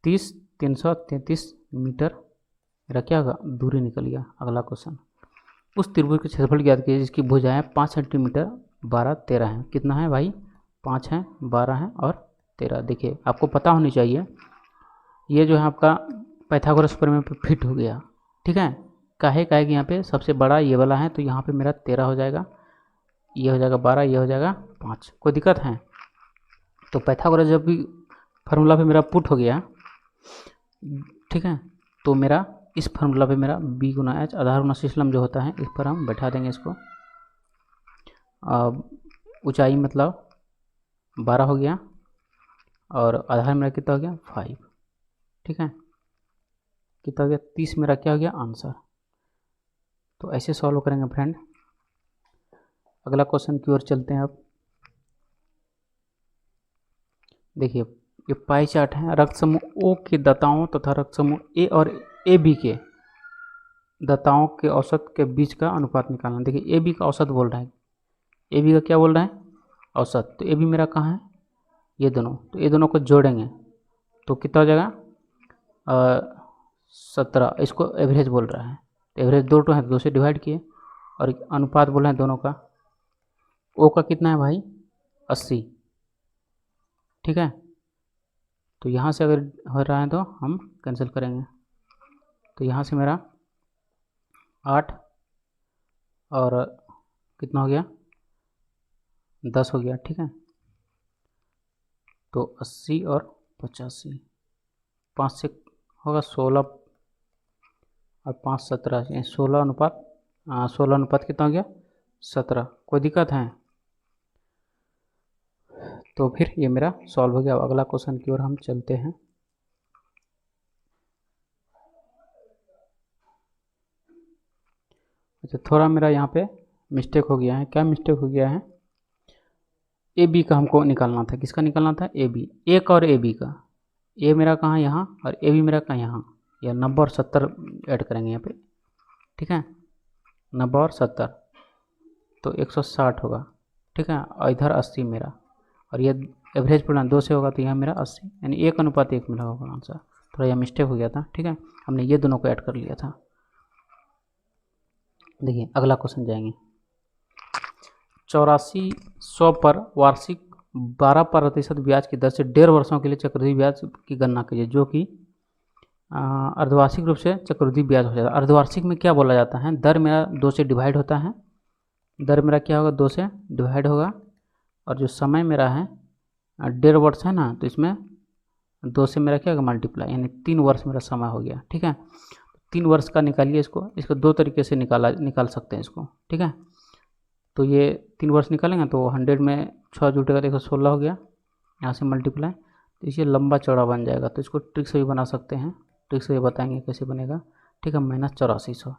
30, 333 मीटर मेरा क्या होगा दूरी निकल गया। अगला क्वेश्चन, उस त्रिभुज के क्षेत्रफल ज्ञात कीजिए जिसकी भुजाएं 5 सेंटीमीटर 12 13 है। कितना है भाई 5 है 12 है और 13। देखिए आपको पता होनी चाहिए ये जो है आपका पाइथागोरस प्रमेय पे फिट हो गया, ठीक है। काहे कि यहाँ पे सबसे बड़ा ये वाला है, तो यहाँ पे मेरा 13 हो जाएगा, ये हो जाएगा 12, ये हो जाएगा 5। कोई दिक्कत है? तो पाइथागोरस जब भी फार्मूला पे मेरा पुट हो गया, ठीक है, तो मेरा इस फार्मूला पे मेरा b गुना h आधार गुना सिस्लम जो होता है, इस पर हम बैठा देंगे इसको। ऊंचाई मतलब 12 हो गया और आधार मेरा कितना हो गया 5, ठीक है। कितना हो गया 30 मेरा क्या हो गया आंसर। तो ऐसे सॉल्व करेंगे फ्रेंड। अगला क्वेश्चन की ओर चलते हैं। अब देखिए ये पाई चार्ट है, रक्त समूह ओ के दाताओं तथा रक्त समूह ए और ए बी के दाताओं के औसत के बीच का अनुपात निकालना। देखिए ए बी का औसत बोल रहा है, ए बी का क्या बोल रहा है औसत। तो ए बी मेरा कहाँ है, ये दोनों, तो ये दोनों को जोड़ेंगे तो कितना हो जाएगा 17। इसको एवरेज बोल रहा है, तो एवरेज 2 है, 2 से डिवाइड किए और अनुपात बोल रहे हैं दोनों का। ओ का कितना है भाई 80, ठीक है। तो यहाँ से अगर हो रहा है तो हम कैंसिल करेंगे, तो यहाँ से मेरा 8 और कितना हो गया 10 हो गया, ठीक है। तो 80 और 85, 5 से होगा 16 और 5 17, 16 अनुपात 16 अनुपात कितना हो गया 17। कोई दिक्कत है? तो फिर ये मेरा सॉल्व हो गया। अगला क्वेश्चन की ओर हम चलते हैं। अच्छा थोड़ा मेरा यहाँ पे मिस्टेक हो गया है। क्या मिस्टेक हो गया है, ए बी का हमको निकालना था। किसका निकालना था, ए बी, एक और ए बी का। ए मेरा कहाँ यहाँ और ए बी मेरा कहाँ यहाँ, या 90 और 70 ऐड करेंगे यहाँ पे, ठीक है। 90 और 70 तो 160 होगा, ठीक है। और इधर 80 मेरा, और ये एवरेज पूरा 2 से होगा तो यहाँ मेरा 80, यानी 1:1 मिला होगा आंसर। थोड़ा यह मिस्टेक हो गया था, ठीक है। हमने ये दोनों को ऐड कर लिया था। देखिए अगला क्वेश्चन जाएंगे। 8400 पर वार्षिक 12% ब्याज की दर से 1.5 वर्षों के लिए चक्रवृद्धि ब्याज की गणना कीजिए, जो कि अर्धवार्षिक रूप से चक्रवृद्धि ब्याज हो जाता है। अर्धवार्षिक में क्या बोला जाता है, दर मेरा 2 से डिवाइड होता है, दर मेरा क्या होगा 2 से डिवाइड होगा, और जो समय मेरा है 1.5 वर्ष है ना, तो इसमें 2 से मेरा क्या होगा मल्टीप्लाई, यानी 3 वर्ष मेरा समय हो गया, ठीक है। 3 वर्ष का निकालिए इसको 2 तरीके से निकाल सकते हैं इसको, ठीक है। तो ये 3 वर्ष निकालेंगे तो 100 में 6 जुटेगा तो 116 हो गया, यहाँ से मल्टीप्लाई, तो इसे लंबा चौड़ा बन जाएगा। तो इसको ट्रिक से भी बना सकते हैं, ट्रिक से भी बताएंगे कैसे बनेगा, ठीक है। -8400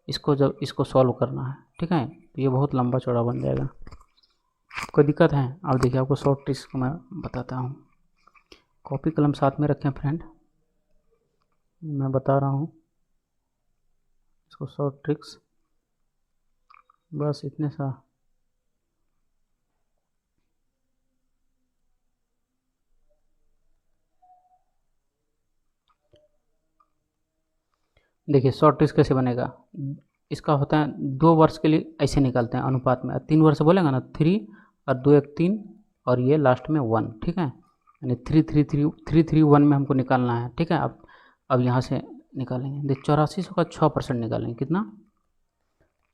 इसको जब इसको सॉल्व करना है, ठीक है, तो ये बहुत लंबा चौड़ा बन जाएगा। कोई दिक्कत है? अब देखिए आपको शॉर्ट ट्रिक्स को मैं बताता हूँ। कॉपी कलम साथ में रखें फ्रेंड, मैं बता रहा हूँ इसको शॉर्ट ट्रिक्स, बस इतने सा। देखिए शॉर्ट ट्रिक्स कैसे बनेगा, इसका होता है 2 वर्ष के लिए ऐसे निकालते हैं अनुपात में, 3 वर्ष बोलेगा ना 3 और 2 1 3 और ये लास्ट में 1, ठीक है, यानी 3 3 3 3 3 1 में हमको निकालना है, ठीक है। अब यहाँ से निकालेंगे, देख 8400 का 6% निकालेंगे, कितना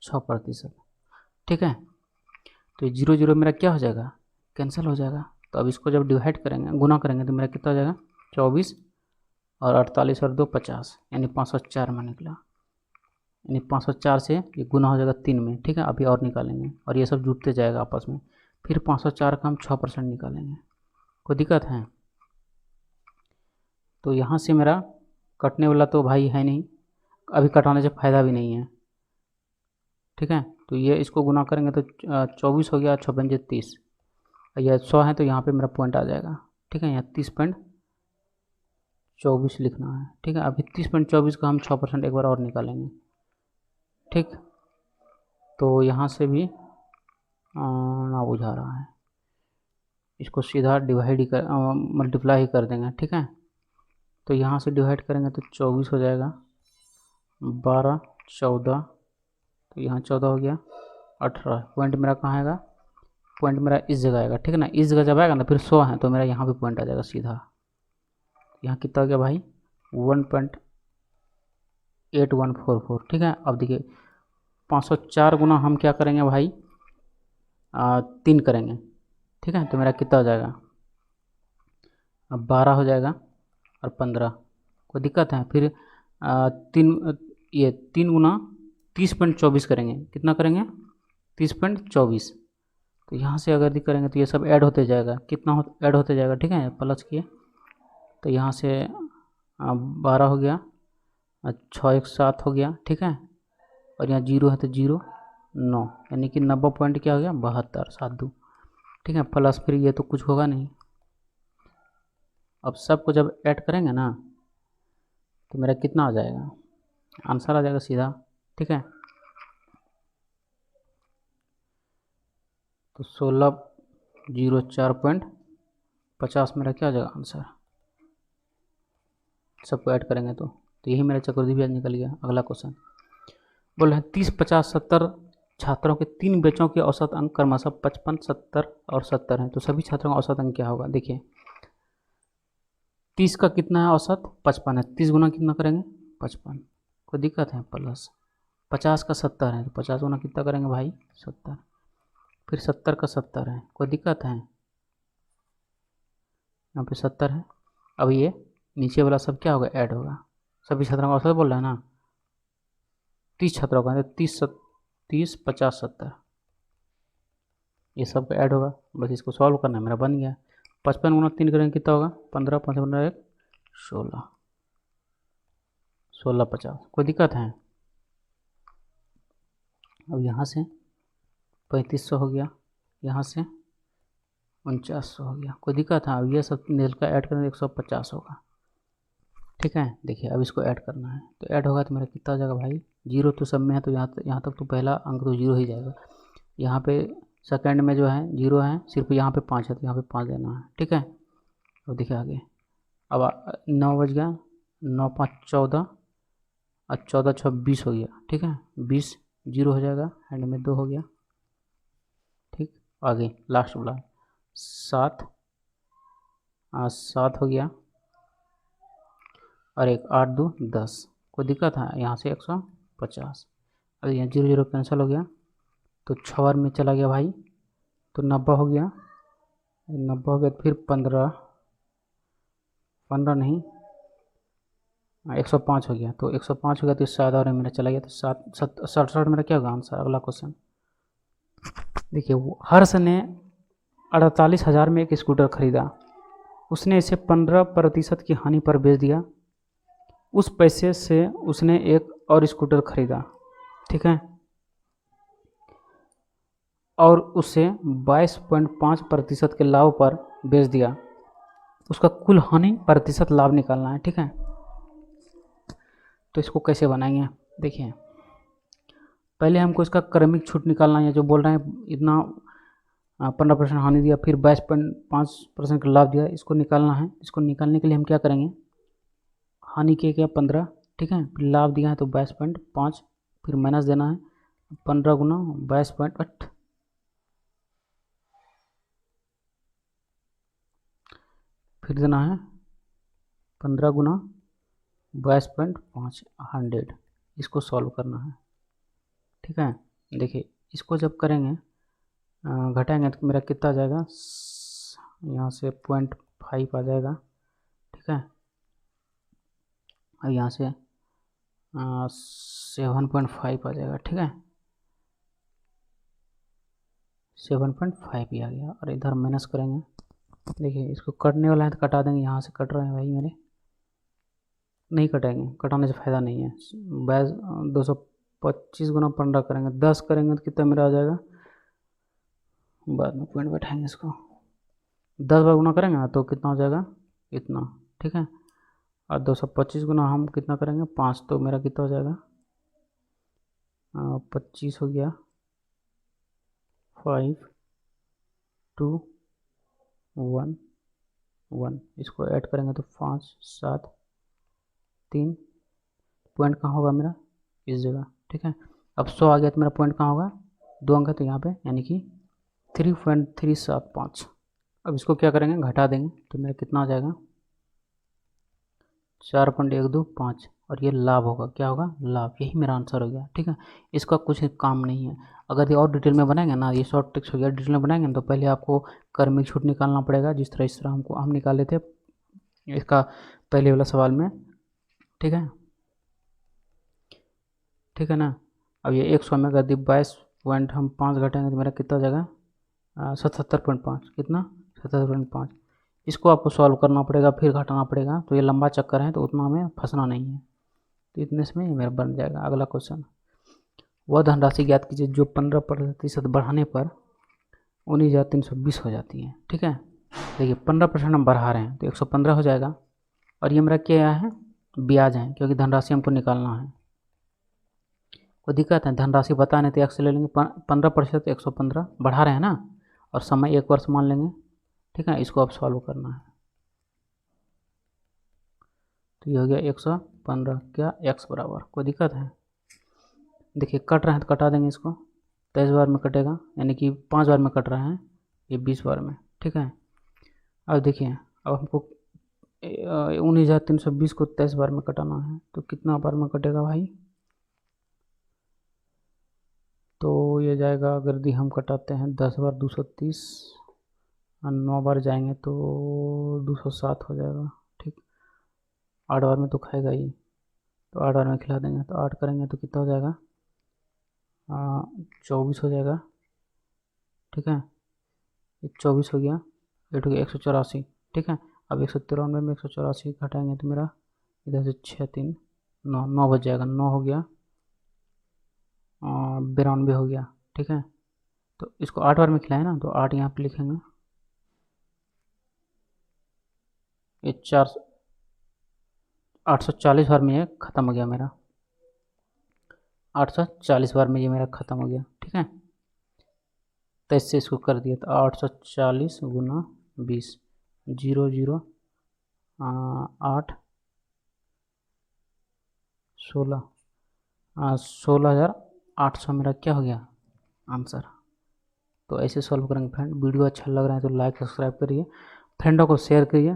6%, ठीक है। तो ये 0 0 मेरा क्या हो जाएगा कैंसिल हो जाएगा। तो अब इसको जब डिवाइड करेंगे गुना करेंगे तो मेरा कितना हो जाएगा 24 और 48 और 2 50, यानी 504 में निकला, यानी 504 से ये गुना हो जाएगा 3 में, ठीक है। अभी और निकालेंगे और ये सब जुड़ते जाएगा आपस में, फिर 504 का हम 6% निकालेंगे। कोई दिक्कत है? तो यहाँ से मेरा कटने वाला तो भाई है नहीं, अभी कटाने से फ़ायदा भी नहीं है, ठीक है। तो ये इसको गुना करेंगे तो 24 हो गया, 6 पंजे 30, यह 100 है तो यहाँ पे मेरा पॉइंट आ जाएगा, ठीक है। यहाँ 30.24 लिखना है, ठीक है। अभी 30.24 का हम 6% एक बार और निकालेंगे, ठीक। तो यहाँ से भी ना बुझा रहा है, इसको सीधा डिवाइड ही कर मल्टीप्लाई ही कर देंगे, ठीक है। तो यहाँ से डिवाइड करेंगे तो 24 हो जाएगा, 12 14, तो यहाँ 14 हो गया, 18। पॉइंट मेरा कहाँ आएगा, पॉइंट मेरा इस जगह आएगा, ठीक है ना। इस जगह जब आएगा ना फिर 100 है तो मेरा यहाँ पे पॉइंट आ जाएगा सीधा, यहाँ कितना हो गया भाई 1.8144। ठीक है, अब देखिए 504 गुना हम क्या करेंगे भाई 3 करेंगे। ठीक है, तो मेरा कितना हो जाएगा अब 12 हो जाएगा और 15, कोई दिक्कत है। फिर 3 गुना 30.24 करेंगे। कितना करेंगे 30.24। तो यहाँ से अगर करेंगे तो ये सब ऐड होते जाएगा, कितना ऐड होते जाएगा। ठीक है, प्लस किए तो यहाँ से 12 हो गया, 6 1 7 हो गया। ठीक है, और यहाँ 0 है तो 0 9, यानी कि 90 पॉइंट क्या हो गया 72 7 2। ठीक है, प्लस फिर ये तो कुछ होगा नहीं। अब सबको जब ऐड करेंगे ना तो मेरा कितना आ जाएगा, आंसर आ जाएगा सीधा। ठीक है, तो 1604.50 मेरा क्या आ जाएगा आंसर। सबको ऐड करेंगे तो यही मेरा चक्रवृद्धि ब्याज निकल गया। अगला क्वेश्चन बोल रहे हैं 30 50 70 छात्रों के 3 बैचों के औसत अंक क्रमशः 55 70 और 70 हैं, तो सभी छात्रों का औसत अंक क्या होगा। देखिए 30 का कितना है औसत 55 है, 30 गुना कितना करेंगे 55, कोई दिक्कत है। प्लस 50 का 70 है तो 50 गुना कितना करेंगे भाई 70। फिर 70 का 70 है, कोई दिक्कत है। यहाँ पे 70 है। अब ये नीचे वाला सब क्या होगा ऐड होगा। सभी छात्रों का औसत बोल रहा है ना, 30 छात्रों का 30 50 70, ये सब ऐड होगा। बस इसको सॉल्व करना है, मेरा बन गया। 55 गुना 3 करेंगे कितना होगा 15 5 15 1 16 16 50, कोई दिक्कत है। अब यहाँ से 3500 हो गया, यहाँ से 4900 हो गया, कोई दिक्कत है। अब ये सब नील का ऐड करेंगे 150 होगा। ठीक है, देखिए अब इसको ऐड करना है तो ऐड होगा तो मेरा कितना हो जाएगा भाई 0 तो सब में है तो यहाँ तक तो पहला अंक तो 0 ही जाएगा। यहाँ पे सेकंड में जो है 0 है, सिर्फ यहाँ पे 5 है तो यहाँ पे 5 देना है। ठीक है, तो देखिए आगे अब 9 बज गया, 9 5 14 और 14 6 20 हो गया। ठीक है, 20 0 हो जाएगा, एंड में 2 हो गया। ठीक, आगे लास्ट वाला 7 7 हो गया और 1 8 2 10, कोई दिक्कत है। यहाँ से 150, अगर यहाँ 0 0 कैंसिल हो गया तो 6 बार में चला गया भाई तो 90 हो गया, 90 हो गया। फिर 15 नहीं 105 हो गया, तो 105 हो गया तो 7 और मेरा चला गया तो 67 मेरा क्या होगा आंसर। अगला क्वेश्चन देखिए, हर्ष ने 48,000 में एक स्कूटर खरीदा, उसने इसे 15% की हानि पर बेच दिया, उस पैसे से उसने एक और स्कूटर खरीदा। ठीक है, और उसे 22.5% के लाभ पर बेच दिया, उसका कुल हानि प्रतिशत लाभ निकालना है। ठीक है, तो इसको कैसे बनाएंगे देखिए, पहले हमको इसका क्रमिक छूट निकालना है। जो बोल रहे हैं इतना 15% हानि दिया फिर 22.5% का लाभ दिया, इसको निकालना है। इसको निकालने के लिए हम क्या करेंगे, हानि के क्या 15, ठीक है, फिर लाभ दिया है तो 22.5, फिर माइनस देना है 15 गुना 22.8, फिर देना है 15 गुना 22.5 100। इसको सॉल्व करना है। ठीक है, देखिए इसको जब करेंगे घटाएंगे तो मेरा कितना आ जाएगा, यहाँ से 0.5 आ जाएगा। ठीक है, और यहाँ से 7.5 आ जाएगा। ठीक है, 7.5 ही आ गया, और इधर माइनस करेंगे। देखिए इसको कटने वाला है तो कटा देंगे, यहाँ से कट रहे हैं भाई मेरे, नहीं कटेंगे, कटाने से फ़ायदा नहीं है। 225 गुना 15 करेंगे, 10 करेंगे तो कितना मेरा आ जाएगा, बाद में पॉइंट बैठाएंगे इसको। 10 बार गुना करेंगे ना तो कितना हो जाएगा इतना। ठीक है, और 225 गुना हम कितना करेंगे 5, तो मेरा कितना हो जाएगा 25 हो गया, 5 2 1 1, इसको ऐड करेंगे तो 5 7 3, पॉइंट कहाँ होगा मेरा इस जगह। ठीक है, अब 100 आ गया तो मेरा पॉइंट कहाँ होगा, 2 अंक है तो यहाँ पे, यानी कि 3.375। अब इसको क्या करेंगे घटा देंगे तो मेरा कितना आ जाएगा 4.125 और ये लाभ होगा, क्या होगा, लाभ। यही मेरा आंसर हो गया, ठीक है। इसका कुछ काम नहीं है। अगर ये और डिटेल में बनाएंगे ना, ये शॉर्ट ट्रिक्स हो गया, डिटेल में बनाएंगे तो पहले आपको कर में छूट निकालना पड़ेगा, जिस तरह हम निकाले थे इसका पहले वाला सवाल में, ठीक है, ठीक है ना। अब ये 100 में अगर 22 हम 5 घटाएंगे तो मेरा कितना हो जाएगा, 77.5, कितना, 77.5। इसको आपको सॉल्व करना पड़ेगा, फिर घटाना पड़ेगा, तो ये लंबा चक्कर है, तो उतना हमें फंसना नहीं है। तो इतने में मेरा बन जाएगा। अगला क्वेश्चन, वह धनराशि ज्ञात कीजिए जो 15% बढ़ाने पर 19,320 हो जाती है, ठीक है। देखिए 15% हम बढ़ा रहे हैं तो 115 हो जाएगा, और ये मेरा क्या है, ब्याज है, क्योंकि धनराशि हमको निकालना है। कोई दिक्कत है, धनराशि बता नहीं तो एक्स ले लेंगे, 15% 115 बढ़ा रहे हैं ना, और समय 1 वर्ष मान लेंगे, ठीक है। इसको अब सॉल्व करना है, तो ये हो गया 115, क्या एक्स बराबर, कोई दिक्कत है। देखिए कट रहे हैं तो कटा देंगे इसको, 23 बार में कटेगा, यानी कि 5 बार में कट रहा है, ये 20 बार में, ठीक है। अब देखिए, अब हमको 19,320 को 23 बार में कटाना है, तो कितना बार में कटेगा भाई, तो ये जाएगा, अगर दी हम कटाते हैं 10 बार 230, और 9 बार जाएंगे तो 207 हो जाएगा, ठीक। 8 बार में तो खाएगा ही, तो 8 बार में खिला देंगे, तो 8 करेंगे तो कितना हो जाएगा, 24 हो जाएगा, ठीक है। 24 हो गया, 8 हो गया 184, ठीक है। अब 193 में 184 घटाएंगे तो मेरा इधर से 6 3 9 9 बच जाएगा, 9 हो गया, 92 हो गया, ठीक है। तो इसको 8 बार में खिलाए ना, तो 8 यहाँ पे लिखेंगे, ये 840 बार में ये ख़त्म हो गया मेरा, 840 बार में ये मेरा ख़त्म हो गया, ठीक है। तो इससे इसको कर दिया, तो 840 गुना 20, 0 0 8 16, 16,800 मेरा क्या हो गया आंसर। तो ऐसे सॉल्व करेंगे फ्रेंड। वीडियो अच्छा लग रहा है तो लाइक सब्सक्राइब करिए, फ्रेंडों को शेयर करिए।